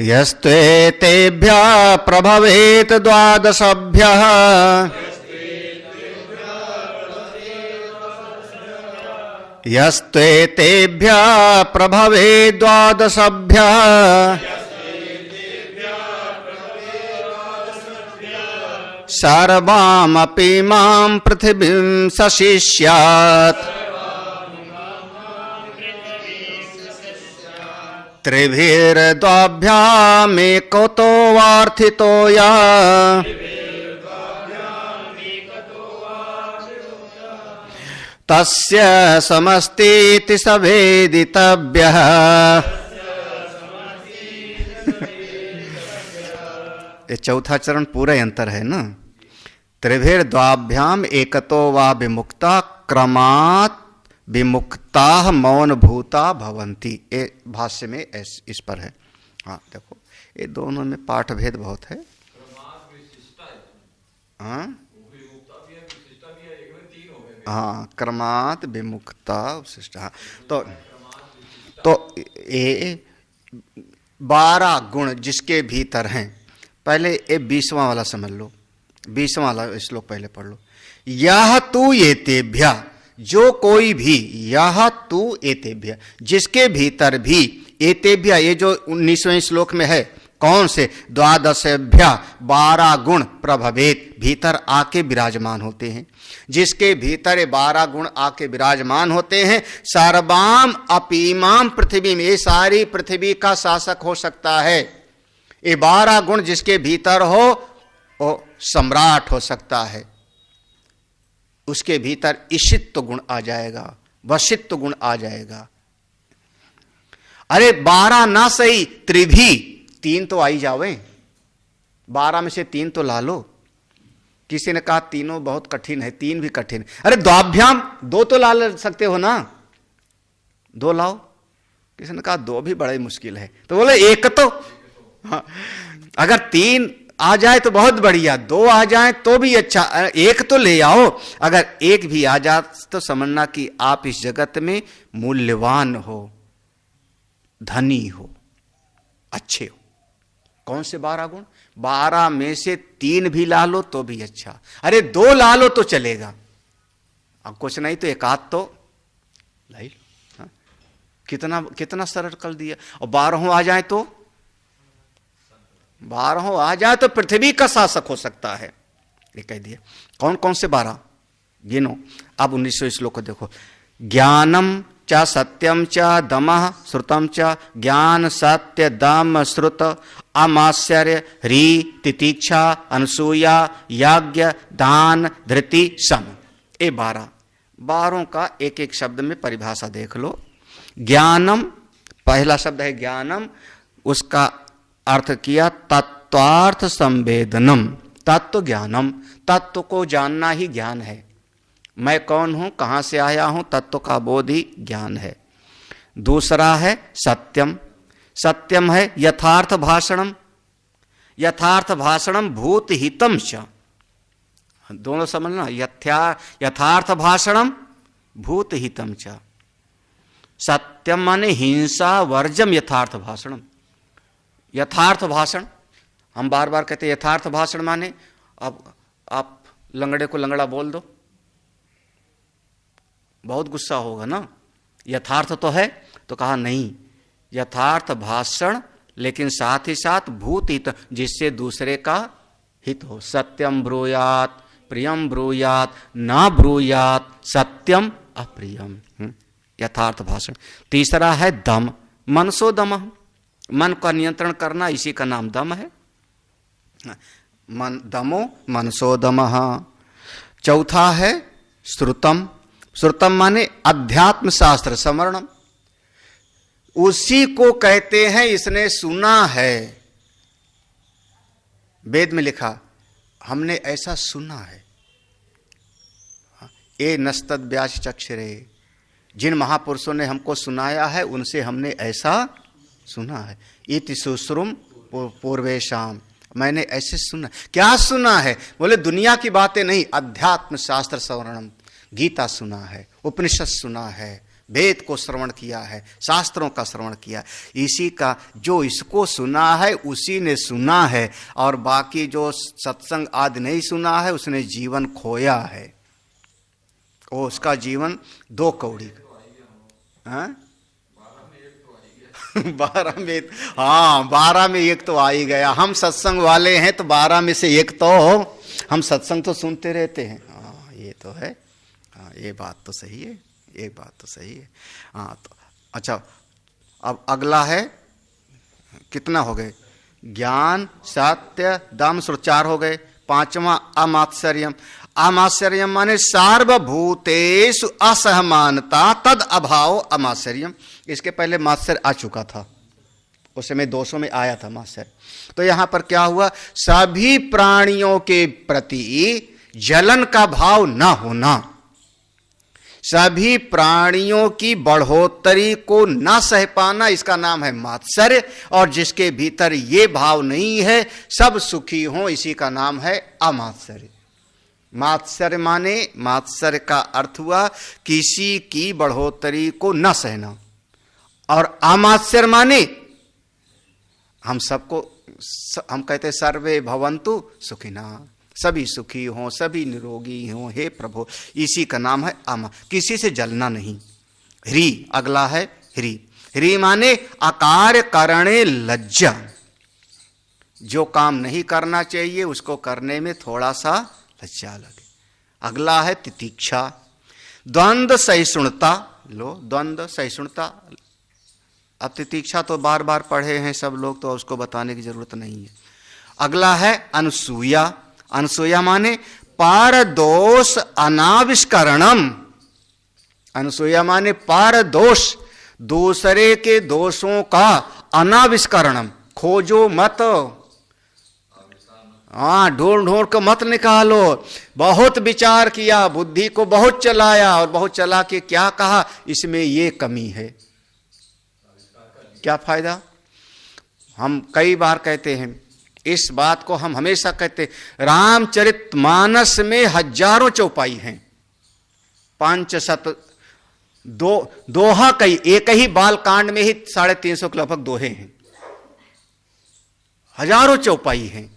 यस्त्वेतेभ्यः प्रभवेत् 12भ्यः, यस्त्वेतेभ्यः प्रभवेत् 12भ्यः, सर्वामपि मां पृथिवीं सशिष्यात्, त्रिभिर्द्वाभ्यामेकतो वार्थितो या, तस्य समस्तीति सवेदितव्यः। ये चौथा चरण पूरा अंतर है ना। त्रिभिर्द्वाभ्याम एकतो वा विमुक्ता, क्रमात् विमुक्ता मौन भूता भवंती। ये भाष्य में इस पर है। हाँ देखो, ये दोनों में पाठ भेद बहुत है। हाँ क्रमात् विमुक्ता विशिष्टा। तो ये 12 गुण जिसके भीतर हैं, पहले ये 20वां वाला समझ लो, 20वां वाला श्लोक पहले पढ़ लो। यह तू एतेभ्य, जो कोई भी, यह तू एतेभ्य, जिसके भीतर भी, एतेभ्य ये जो 19वें श्लोक में है, कौन से? 12भ्य 12 गुण प्रभवेत, भीतर आके विराजमान होते हैं। जिसके भीतर 12 गुण आके विराजमान होते हैं, सर्वाम अपीमाम पृथ्वी में, ये सारी पृथ्वी का शासक हो सकता है। ये 12 गुण जिसके भीतर हो वो सम्राट हो सकता है। उसके भीतर ईशित्व गुण आ जाएगा, वशित्व गुण आ जाएगा। अरे 12 ना सही, त्रिभी 3 तो आई जावे, 12 में से 3 तो ला लो। किसी ने कहा तीनों बहुत कठिन है, 3 भी कठिन है। अरे द्वाभ्याम 2 तो ला सकते हो ना, 2 लाओ। किसी ने कहा 2 भी बड़ा ही मुश्किल है, तो बोले 1 तो। हाँ, अगर 3 आ जाए तो बहुत बढ़िया, 2 आ जाए तो भी अच्छा, 1 तो ले आओ। अगर 1 भी आ जाए तो समझना कि आप इस जगत में मूल्यवान हो, धनी हो, अच्छे हो। कौन से 12 गुण? 12 में से 3 भी ला लो तो भी अच्छा। अरे 2 ला लो तो चलेगा, अब कुछ नहीं तो 1 आध तो ला लो। हाँ? कितना सरल कर दिया। और 12 आ जाए तो, 12 आ जाए तो पृथ्वी का शासक हो सकता है, ये कह दिया। कौन कौन से 12 गिनो। अब 19वें श्लोक को देखो। ज्ञानम च सत्यम च दमः श्रुतम च, ज्ञान सत्य दम श्रुत अमात्सर्य ह्री तितीक्षा अनसूया यज्ञ दान धृति सम। ये 12 का एक एक शब्द में परिभाषा देख लो। ज्ञानम, पहला शब्द है ज्ञानम, उसका अर्थ किया तत्वार्थ संवेदनम। तत्व ज्ञानम, तत्व को जानना ही ज्ञान है। मैं कौन हूं, कहां से आया हूं, तत्व का बोध ही ज्ञान है। दूसरा है सत्यम, सत्यम है यथार्थ भाषणम, यथार्थ भाषणम भूत हितम च, दोनों समझना, यथार्थ भाषणम भूत हितम च। सत्यम माने हिंसा वर्जम यथार्थ भाषणम, यथार्थ भाषण, हम बार बार कहते हैं यथार्थ भाषण माने अब आप लंगड़े को लंगड़ा बोल दो, बहुत गुस्सा होगा ना। यथार्थ तो है, तो कहा नहीं, यथार्थ भाषण लेकिन साथ ही साथ भूत हित, जिससे दूसरे का हित हो। सत्यम ब्रूयात प्रियम ब्रूयात ना ब्रूयात सत्यम अप्रियम, यथार्थ भाषण। तीसरा है दम, मनसो दम, मन का नियंत्रण करना, इसी का नाम दम है। मन दमो मनसो दम। चौथा है श्रुतम, श्रुतम माने अध्यात्म शास्त्र समरणम, उसी को कहते हैं इसने सुना है। वेद में लिखा, हमने ऐसा सुना है। ए नस्तद व्यास चक्षरे, जिन महापुरुषों ने हमको सुनाया है उनसे हमने ऐसा सुना है। इति सुश्रुम पूर्वेशाम, मैंने ऐसे सुना। क्या सुना है? बोले दुनिया की बातें नहीं, अध्यात्म शास्त्र श्रवणम, गीता सुना है, उपनिषद सुना है, वेद को श्रवण किया है, शास्त्रों का श्रवण किया। इसी का जो इसको सुना है उसी ने सुना है, और बाकी जो सत्संग आदि नहीं सुना है उसने जीवन खोया है। वो उसका जीवन दो कौड़ी। हाँ 12 में, हाँ 12 में एक तो आ ही गया। हम सत्संग वाले हैं तो 12 में से एक तो, हम सत्संग तो सुनते रहते हैं। हाँ ये तो है, हाँ ये बात तो सही है, एक बात तो सही है। हाँ तो अच्छा, अब अगला है, कितना हो गए? ज्ञान, सत्य, दम, चार हो गए। पांचवा अमात्सर्यम, अमात्सर्यम माने सार्वभूतेषु असहमानता तद अभाव अमात्सर्यम। इसके पहले मात्सर्य आ चुका था, उस समय 200 में आया था मात्सर्य। तो यहां पर क्या हुआ? सभी प्राणियों के प्रति जलन का भाव न होना, सभी प्राणियों की बढ़ोतरी को न सह पाना, इसका नाम है मात्सर्य। और जिसके भीतर ये भाव नहीं है, सब सुखी हों, इसी का नाम है अमात्सर्य। मात्सर्य माने, मात्सर्य का अर्थ हुआ किसी की बढ़ोतरी को न सहना, और अमात्सर्य माने हम सबको, हम कहते सर्वे भवन्तु सुखिना, सभी सुखी हों, सभी निरोगी हों, हे प्रभु, इसी का नाम है अमा, किसी से जलना नहीं। ह्री, अगला है ह्री। ह्री माने अकार्य करणे लज्जा, जो काम नहीं करना चाहिए उसको करने में थोड़ा सा लज्जा लगे। अगला है तितीक्षा, द्वंद्व सहिष्णुता। लो, द्वंद्व सहिष्णुता, अब तितीक्षा तो बार बार पढ़े हैं सब लोग, तो उसको बताने की जरूरत नहीं है। अगला है अनसूया, अनसूया माने पारदोष अनाविष्करणम। अनसूया माने पारदोष, दूसरे के दोषों का अनाविष्करणम, खोजो मत, हाँ ढूंढ ढूंढ को मत निकालो। बहुत विचार किया, बुद्धि को बहुत चलाया, और बहुत चला के क्या कहा, इसमें ये कमी है, क्या फायदा? हम कई बार कहते हैं इस बात को, हम हमेशा कहते, रामचरितमानस में हजारों चौपाई हैं, 500 दोहा, कई एक ही बालकांड में ही 350 के लगभग दोहे हैं, हजारों चौपाई हैं,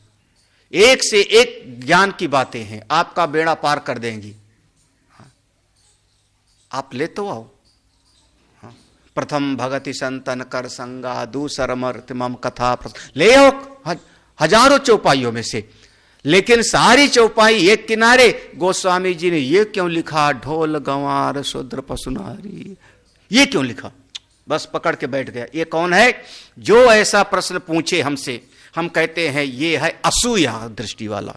एक से एक ज्ञान की बातें हैं, आपका बेड़ा पार कर देंगी। आप ले तो आओ। प्रथम भगति संतन कर संगा, दूसर मर्त मम कथा, ले आओ हजारों चौपाइयों में से। लेकिन सारी चौपाई एक किनारे, गोस्वामी जी ने ये क्यों लिखा, ढोल गंवार शूद्र पशुनारी, ये क्यों लिखा? बस पकड़ के बैठ गया। ये कौन है जो ऐसा प्रश्न पूछे हमसे? हम कहते हैं ये है असूया दृष्टि वाला,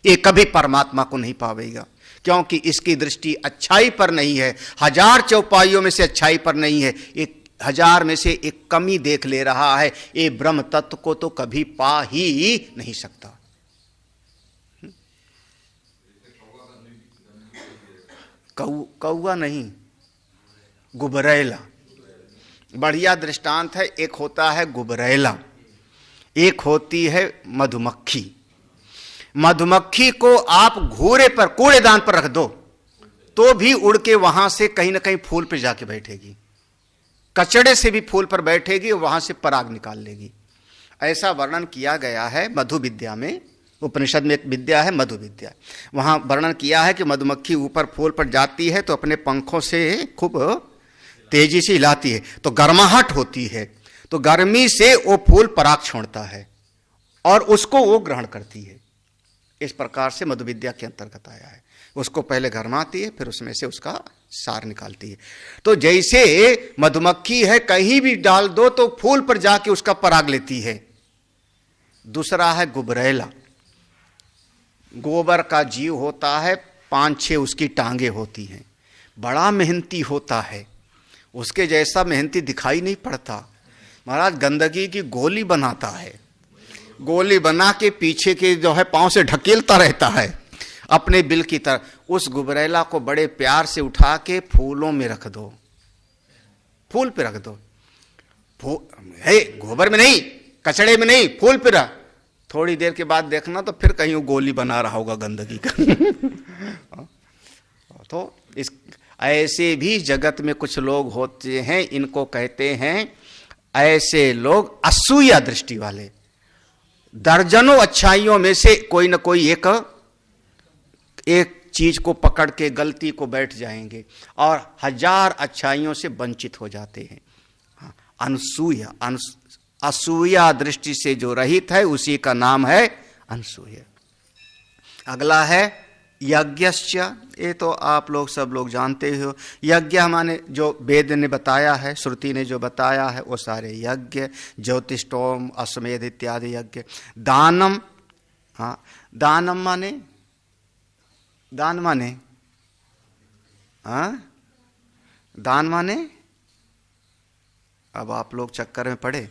ये कभी परमात्मा को नहीं पावेगा, क्योंकि इसकी दृष्टि अच्छाई पर नहीं है, 1000 चौपाइयों में से अच्छाई पर नहीं है, 1000 में से एक कमी देख ले रहा है। ये ब्रह्म तत्व को तो कभी पा ही नहीं सकता। कौवा नहीं, गुबरैला बढ़िया दृष्टांत है। एक होता है गुबरैला, एक होती है मधुमक्खी। मधुमक्खी को आप घूरे पर, कूड़ेदान पर रख दो तो भी उड़ के वहां से कहीं ना कहीं फूल पे जाके बैठेगी, कचड़े से भी फूल पर बैठेगी और वहां से पराग निकाल लेगी। ऐसा वर्णन किया गया है मधु विद्या में, उपनिषद में एक विद्या है मधु विद्या, वहां वर्णन किया है कि मधुमक्खी ऊपर फूल पर जाती है तो अपने पंखों से खूब तेजी से हिलाती है तो गर्माहट होती है, तो गर्मी से वो फूल पराग छोड़ता है और उसको वो ग्रहण करती है। इस प्रकार से मधु विद्या के अंतर्गत आया है। उसको पहले गर्माती है, फिर उसमें से उसका सार निकालती है। तो जैसे मधुमक्खी है, कहीं भी डाल दो तो फूल पर जाके उसका पराग लेती है। दूसरा है गुबरैला, गोबर का जीव होता है, 5-6 उसकी टांगे होती हैं, बड़ा मेहनती होता है, उसके जैसा मेहनती दिखाई नहीं पड़ता। महाराज गंदगी की गोली बनाता है, गोली बना के पीछे के जो है पांव से ढकेलता रहता है अपने बिल की तरह। उस गुबरैला को बड़े प्यार से उठा के फूलों में रख दो, फूल पे रख दो, गोबर में नहीं, कचड़े में नहीं, फूल पे रख। थोड़ी देर के बाद देखना तो फिर कहीं वो गोली बना रहा होगा गंदगी का। तो इस ऐसे भी जगत में कुछ लोग होते हैं, इनको कहते हैं ऐसे लोग असूया दृष्टि वाले। दर्जनों अच्छाइयों में से कोई ना कोई एक चीज को पकड़ के गलती को बैठ जाएंगे और 1000 अच्छाइयों से वंचित हो जाते हैं। अनसूया, असूया दृष्टि से जो रहित है उसी का नाम है अनसूया। अगला है यज्ञश्च। ये तो आप लोग सब लोग जानते हो, यज्ञ माने जो वेद ने बताया है, श्रुति ने जो बताया है वो सारे यज्ञ, ज्योतिष्टोम, अश्वमेध इत्यादि यज्ञ। दानम, हाँ दानम माने, दान माने, हाँ दान माने, अब आप लोग चक्कर में पड़े।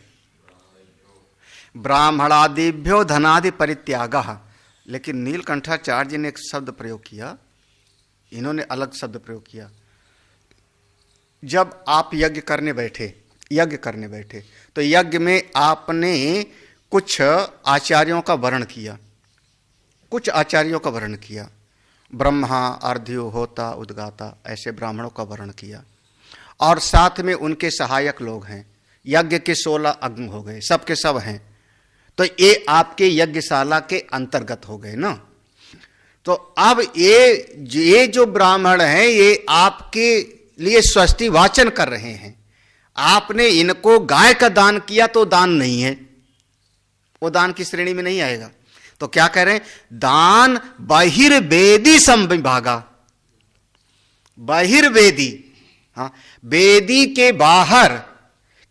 ब्राह्मणादिभ्यो धनादि परित्यागः, लेकिन नीलकंठाचार्य जी ने एक शब्द प्रयोग किया, इन्होंने अलग शब्द प्रयोग किया। जब आप यज्ञ करने बैठे तो यज्ञ में आपने कुछ आचार्यों का वर्णन किया, ब्रह्मा, अर्ध्यो, होता, उद्गाता, ऐसे ब्राह्मणों का वर्णन किया। और साथ में उनके सहायक लोग हैं। यज्ञ के 16 अंग हो गए, सबके सब हैं, तो ये आपके यज्ञशाला के अंतर्गत हो गए ना। तो अब ये जो ब्राह्मण हैं ये आपके लिए स्वस्ति वाचन कर रहे हैं। आपने इनको गाय का दान किया तो दान नहीं है, वो दान की श्रेणी में नहीं आएगा। तो क्या कह रहे हैं, दान बहिर्वेदी संविभागा, बहिर्वेदी, हाँ वेदी के बाहर,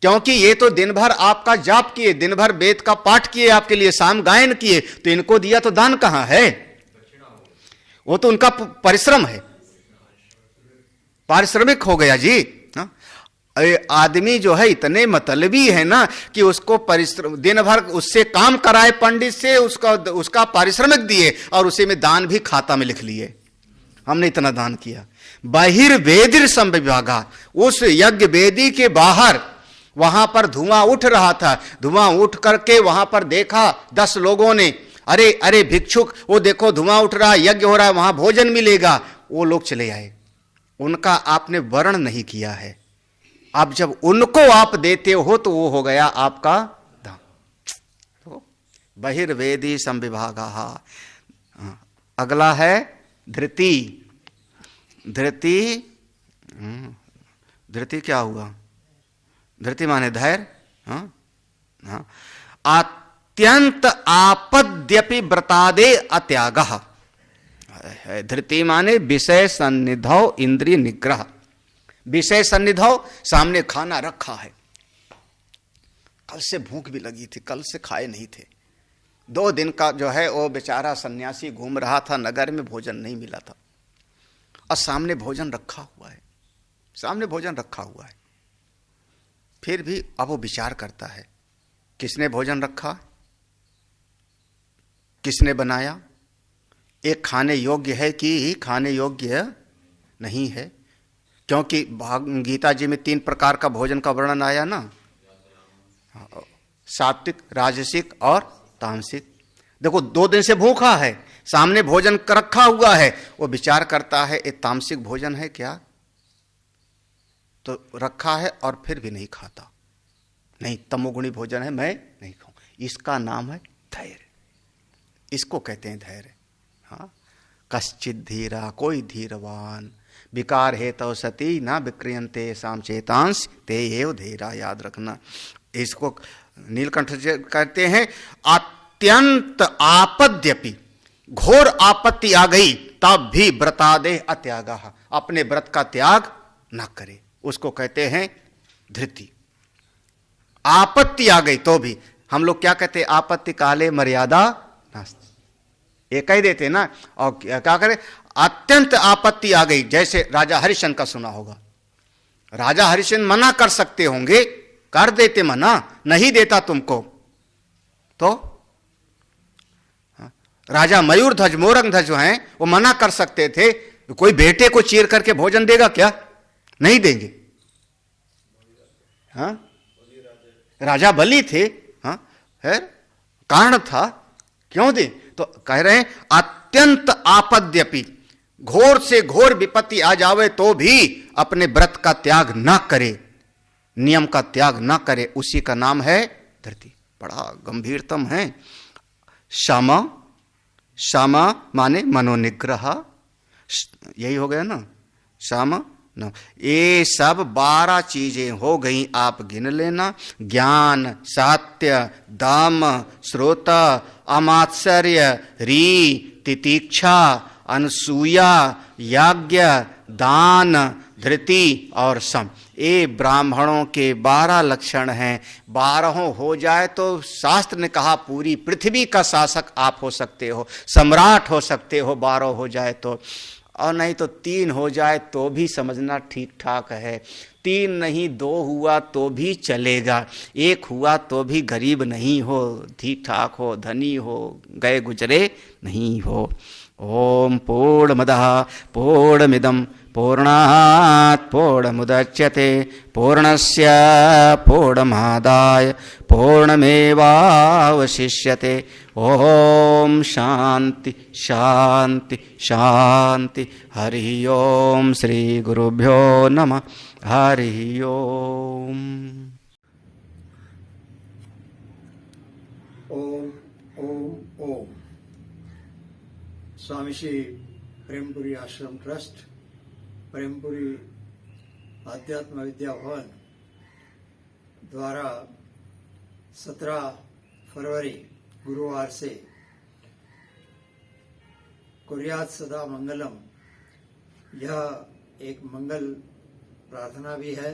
क्योंकि ये तो दिन भर आपका जाप किए, दिन भर वेद का पाठ किए, आपके लिए साम गायन किए, तो इनको दिया तो दान कहां है, वो तो उनका परिश्रम है, पारिश्रमिक हो गया जी। हाँ? आदमी जो है इतने मतलबी है ना कि उसको परिश्रम, दिन भर उससे काम कराए पंडित से, उसका पारिश्रमिक दिए और उसे में दान भी खाता में लिख लिए, हमने इतना दान किया। बहिर्वेदिर संविभागा, उस यज्ञ वेदी के बाहर वहां पर धुआं उठ रहा था, धुआं उठ करके वहां पर देखा 10 लोगों ने, अरे अरे भिक्षुक, वो देखो धुआं उठ रहा है, यज्ञ हो रहा है, वहां भोजन मिलेगा। वो लोग चले आए, उनका आपने वर्ण नहीं किया है। अब जब उनको आप देते हो तो वो हो गया आपका दान। तो बहिर्वेदी संविभागा। अगला है धृति। धृति क्या हुआ, धृति माने धैर्य। अत्यंत आपद्यपि व्रतादे अत्यागः। धृति माने विषय सन्निधौ इंद्रिय निग्रह। विषय सन्निधौ, सामने खाना रखा है, कल से भूख भी लगी थी, कल से खाए नहीं थे, 2 दिन का जो है वो बेचारा सन्यासी घूम रहा था नगर में, भोजन नहीं मिला था, और सामने भोजन रखा हुआ है, सामने भोजन रखा हुआ है, फिर भी अब वो विचार करता है किसने भोजन रखा, किसने बनाया, एक खाने योग्य है कि खाने योग्य नहीं है। क्योंकि गीता जी में 3 प्रकार का भोजन का वर्णन आया ना, सात्विक, राजसिक और तामसिक। देखो 2 दिन से भूखा है, सामने भोजन रखा हुआ है, वो विचार करता है ये तामसिक भोजन है क्या, तो रखा है और फिर भी नहीं खाता, नहीं तमोगुणी भोजन है, मैं नहीं खाऊं। इसका नाम है धैर्य, इसको कहते हैं धैर्य। हाँ, कश्चित धीरा, कोई धीरवान, विकार हेतु सती ना विक्रियंते साम चेतांश ते एव धीरा, याद रखना। इसको नीलकंठ कहते हैं अत्यंत आपद्यपि, घोर आपत्ति आ गई तब भी व्रतादेह अत्यागा, अपने व्रत का त्याग न करे, उसको कहते हैं धृति। आपत्ति आ गई तो भी, हम लोग क्या कहते हैं, आपत्ति काले मर्यादा नास्ति, ये कह देते ना। और क्या करें, अत्यंत आपत्ति आ गई, जैसे राजा हरिश्चंद्र का सुना होगा। राजा हरिश्चंद्र मना कर सकते होंगे, कर देते मना, नहीं देता तुमको तो राजा मयूरध्वज मोरंगध्वज जो हैं वो मना कर सकते थे, कोई बेटे को चीर करके भोजन देगा क्या, नहीं देंगे। हाँ, राजा बलि थे, हाँ है कारण था, क्यों दे, तो कह रहे हैं अत्यंत आपद्यपि, घोर से घोर विपत्ति आ जावे तो भी अपने व्रत का त्याग ना करे, नियम का त्याग ना करे, उसी का नाम है धृति। बड़ा गंभीरतम है। क्षमा, क्षमा माने मनोनिग्रह, यही हो गया ना, क्षमा न, ये सब 12 चीजें हो गई, आप गिन लेना। ज्ञान, सत्य, दम, श्रोत, अमात्सर्य, री, तितीक्षा, अनसूया, यज्ञ, दान, धृति और सम, ये ब्राह्मणों के 12 लक्षण हैं। 12 हो जाए तो शास्त्र ने कहा पूरी पृथ्वी का शासक आप हो सकते हो, सम्राट हो सकते हो, 12 हो जाए तो। और नहीं तो 3 हो जाए तो भी समझना ठीक ठाक है, 3 नहीं 2 हुआ तो भी चलेगा, 1 हुआ तो भी गरीब नहीं हो, ठीक ठाक हो, धनी हो, गए गुजरे नहीं हो। ओम पूर्णमदः पूर्णमिदं पूर्णात् पूर्णमुदच्यते पूर्णस्य पूर्णमादाय पूर्णमेवावशिष्यते। ओम शांति शांति शांति। हरि ओम श्री गुरुभ्यो नमः। हरि ओम। ओम ओम ओम। स्वामी श्री प्रेमपुरी आश्रम ट्रस्ट, प्रेमपुरी आध्यात्म विद्या भवन द्वारा 17 फरवरी गुरुवार से कुर्यात सदा मंगलम, यह एक मंगल प्रार्थना भी है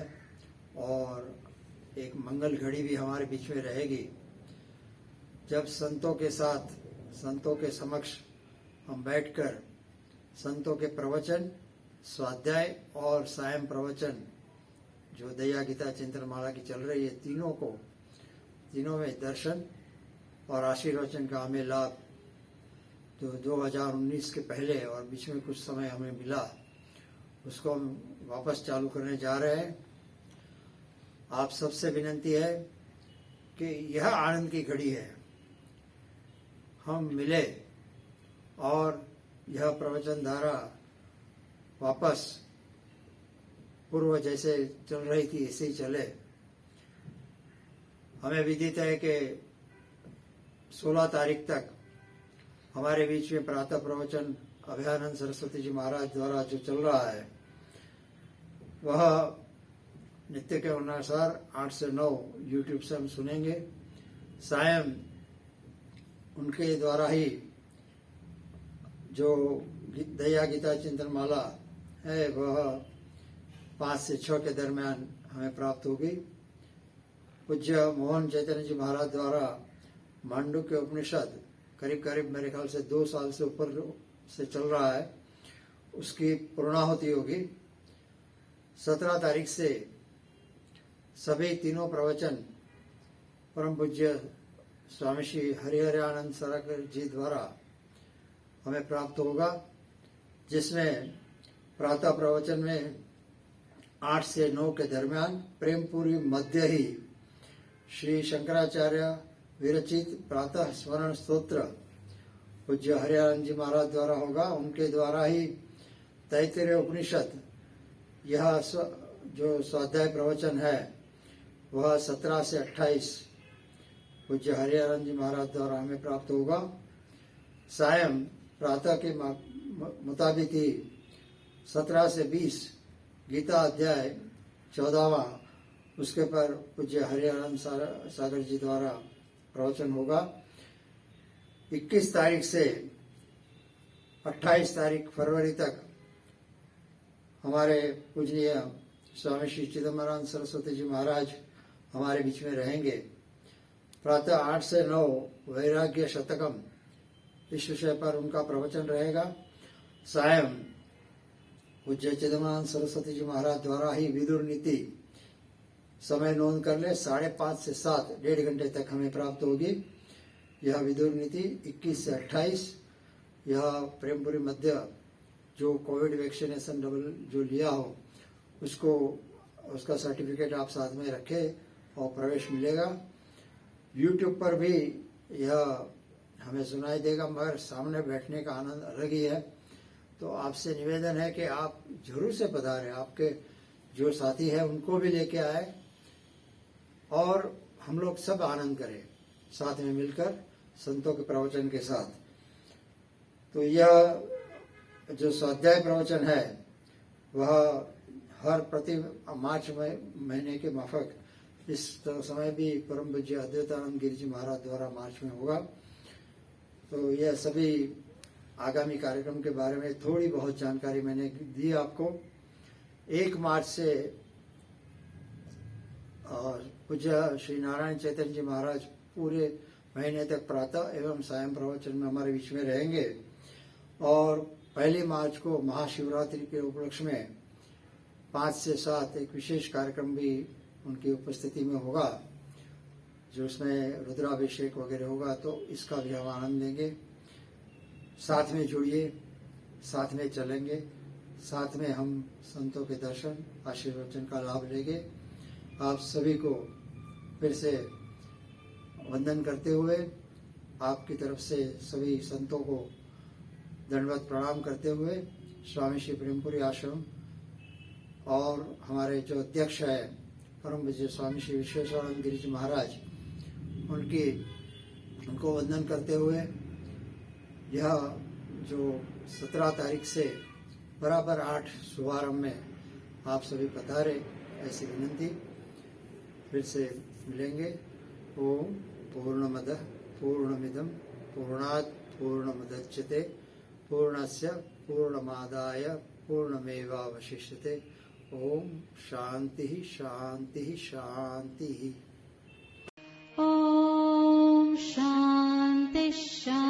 और एक मंगल घड़ी भी हमारे बीच में रहेगी, जब संतों के साथ, संतों के समक्ष हम बैठकर संतों के प्रवचन, स्वाध्याय और सायं प्रवचन, जो दया गीता चिंतन माला की चल रही है, तीनों में दर्शन और आशीर्वचन का हमें लाभ जो 2019 के पहले और बीच में कुछ समय हमें मिला, उसको हम वापस चालू करने जा रहे हैं। आप सबसे विनंती है कि यह आनंद की घड़ी है, हम मिले और यह प्रवचन धारा वापस पूर्व जैसे चल रही थी ऐसे ही चले। हमें विदित है कि 16 तारीख तक हमारे बीच में प्रातः प्रवचन अभयानंद सरस्वती जी महाराज द्वारा जो चल रहा है, वह नित्य के अनुसार 8 से 9 यूट्यूब से हम सुनेंगे। सायं उनके द्वारा ही जो दया गीता चिंतन माला है वह 5 से 6 के दरमियान हमें प्राप्त होगी। पूज्य मोहन चैतन्य जी महाराज द्वारा मांडुक्य उपनिषद करीब करीब मेरे ख्याल से 2 साल से ऊपर से चल रहा है, उसकी पूर्णाहुति होगी। 17 तारीख से सभी तीनों प्रवचन परम पूज्य स्वामी श्री हरिहरानंद सागर जी द्वारा हमें प्राप्त होगा, जिसमें प्रातः प्रवचन में 8 से 9 के दरमियान प्रेमपुरी मध्य ही श्री शंकराचार्य विरचित प्रातः स्मरण स्तोत्र पूज्य हरिहरानंद जी महाराज द्वारा होगा। उनके द्वारा ही तैत्तिरीय उपनिषद यह जो स्वाध्याय प्रवचन है वह 17 से 28 पूज्य हरिहरानंद जी महाराज द्वारा हमें प्राप्त होगा। सायं प्रातः के मुताबिक ही 17 से 20 गीता अध्याय 14वां उसके पर पूज्य हरिहरानंद सागर जी द्वारा प्रवचन होगा। 21 तारीख से 28 तारीख फरवरी तक हमारे पूजनीय स्वामी श्री चिदम्बरानंद सरस्वती जी महाराज हमारे बीच में रहेंगे। प्रातः 8 से 9 वैराग्य शतकम इस विषय पर उनका प्रवचन रहेगा। सायं पूज्य चिदम्बरानंद सरस्वती जी महाराज द्वारा ही विदुर नीति समय नोंद कर ले 5:30 से 7 1.5 घंटे तक हमें प्राप्त होगी। यह विदुर नीति 21 से 28 यह प्रेमपुरी मध्य जो कोविड वैक्सीनेशन डबल जो लिया हो उसको उसका सर्टिफिकेट आप साथ में रखें और प्रवेश मिलेगा। YouTube पर भी यह हमें सुनाई देगा, मगर सामने बैठने का आनंद अलग ही है। तो आपसे निवेदन है कि आप जरूर से पधारें, आपके जो साथी हैं उनको भी लेके आए और हम लोग सब आनंद करें साथ में मिलकर संतों के प्रवचन के साथ। तो यह जो स्वाध्याय प्रवचन है वह हर प्रति मार्च महीने के माफक इस समय भी परम पूज्य अद्वैतानंद गिरि जी महाराज द्वारा मार्च में होगा। तो यह सभी आगामी कार्यक्रम के बारे में थोड़ी बहुत जानकारी मैंने दी आपको। 1 मार्च से पूज्य श्री नारायण चैतन्य जी महाराज पूरे महीने तक प्रातः एवं सायं प्रवचन में हमारे बीच में रहेंगे और 1 मार्च को महाशिवरात्रि के उपलक्ष्य में 5 से 7 एक विशेष कार्यक्रम भी उनकी उपस्थिति में होगा, जो उसमें रुद्राभिषेक वगैरह होगा। तो इसका भी हम आनंद लेंगे। साथ में जुड़िए, साथ में चलेंगे, साथ में हम संतों के दर्शन आशीर्वचन का लाभ लेंगे। आप सभी को फिर से वंदन करते हुए आपकी तरफ से सभी संतों को दंडवत प्रणाम करते हुए स्वामी श्री प्रेमपुरी आश्रम और हमारे जो अध्यक्ष है परम पूज्य स्वामी श्री विश्वेश्वरानंद गिरि जी महाराज उनको वंदन करते हुए यह जो 17 तारीख से बराबर 8 शुभारंभ में आप सभी पधारे ऐसी विनंती। फिर से मिलेंगे। ओम पूर्णमदः पूर्णमिदं पूर्णात् पूर्णमुदच्यते पूर्णस्य पूर्णमादाय पूर्णमेवावशिष्यते। ओम शांति शांति शांति। ॐ शान्ति शान्ति।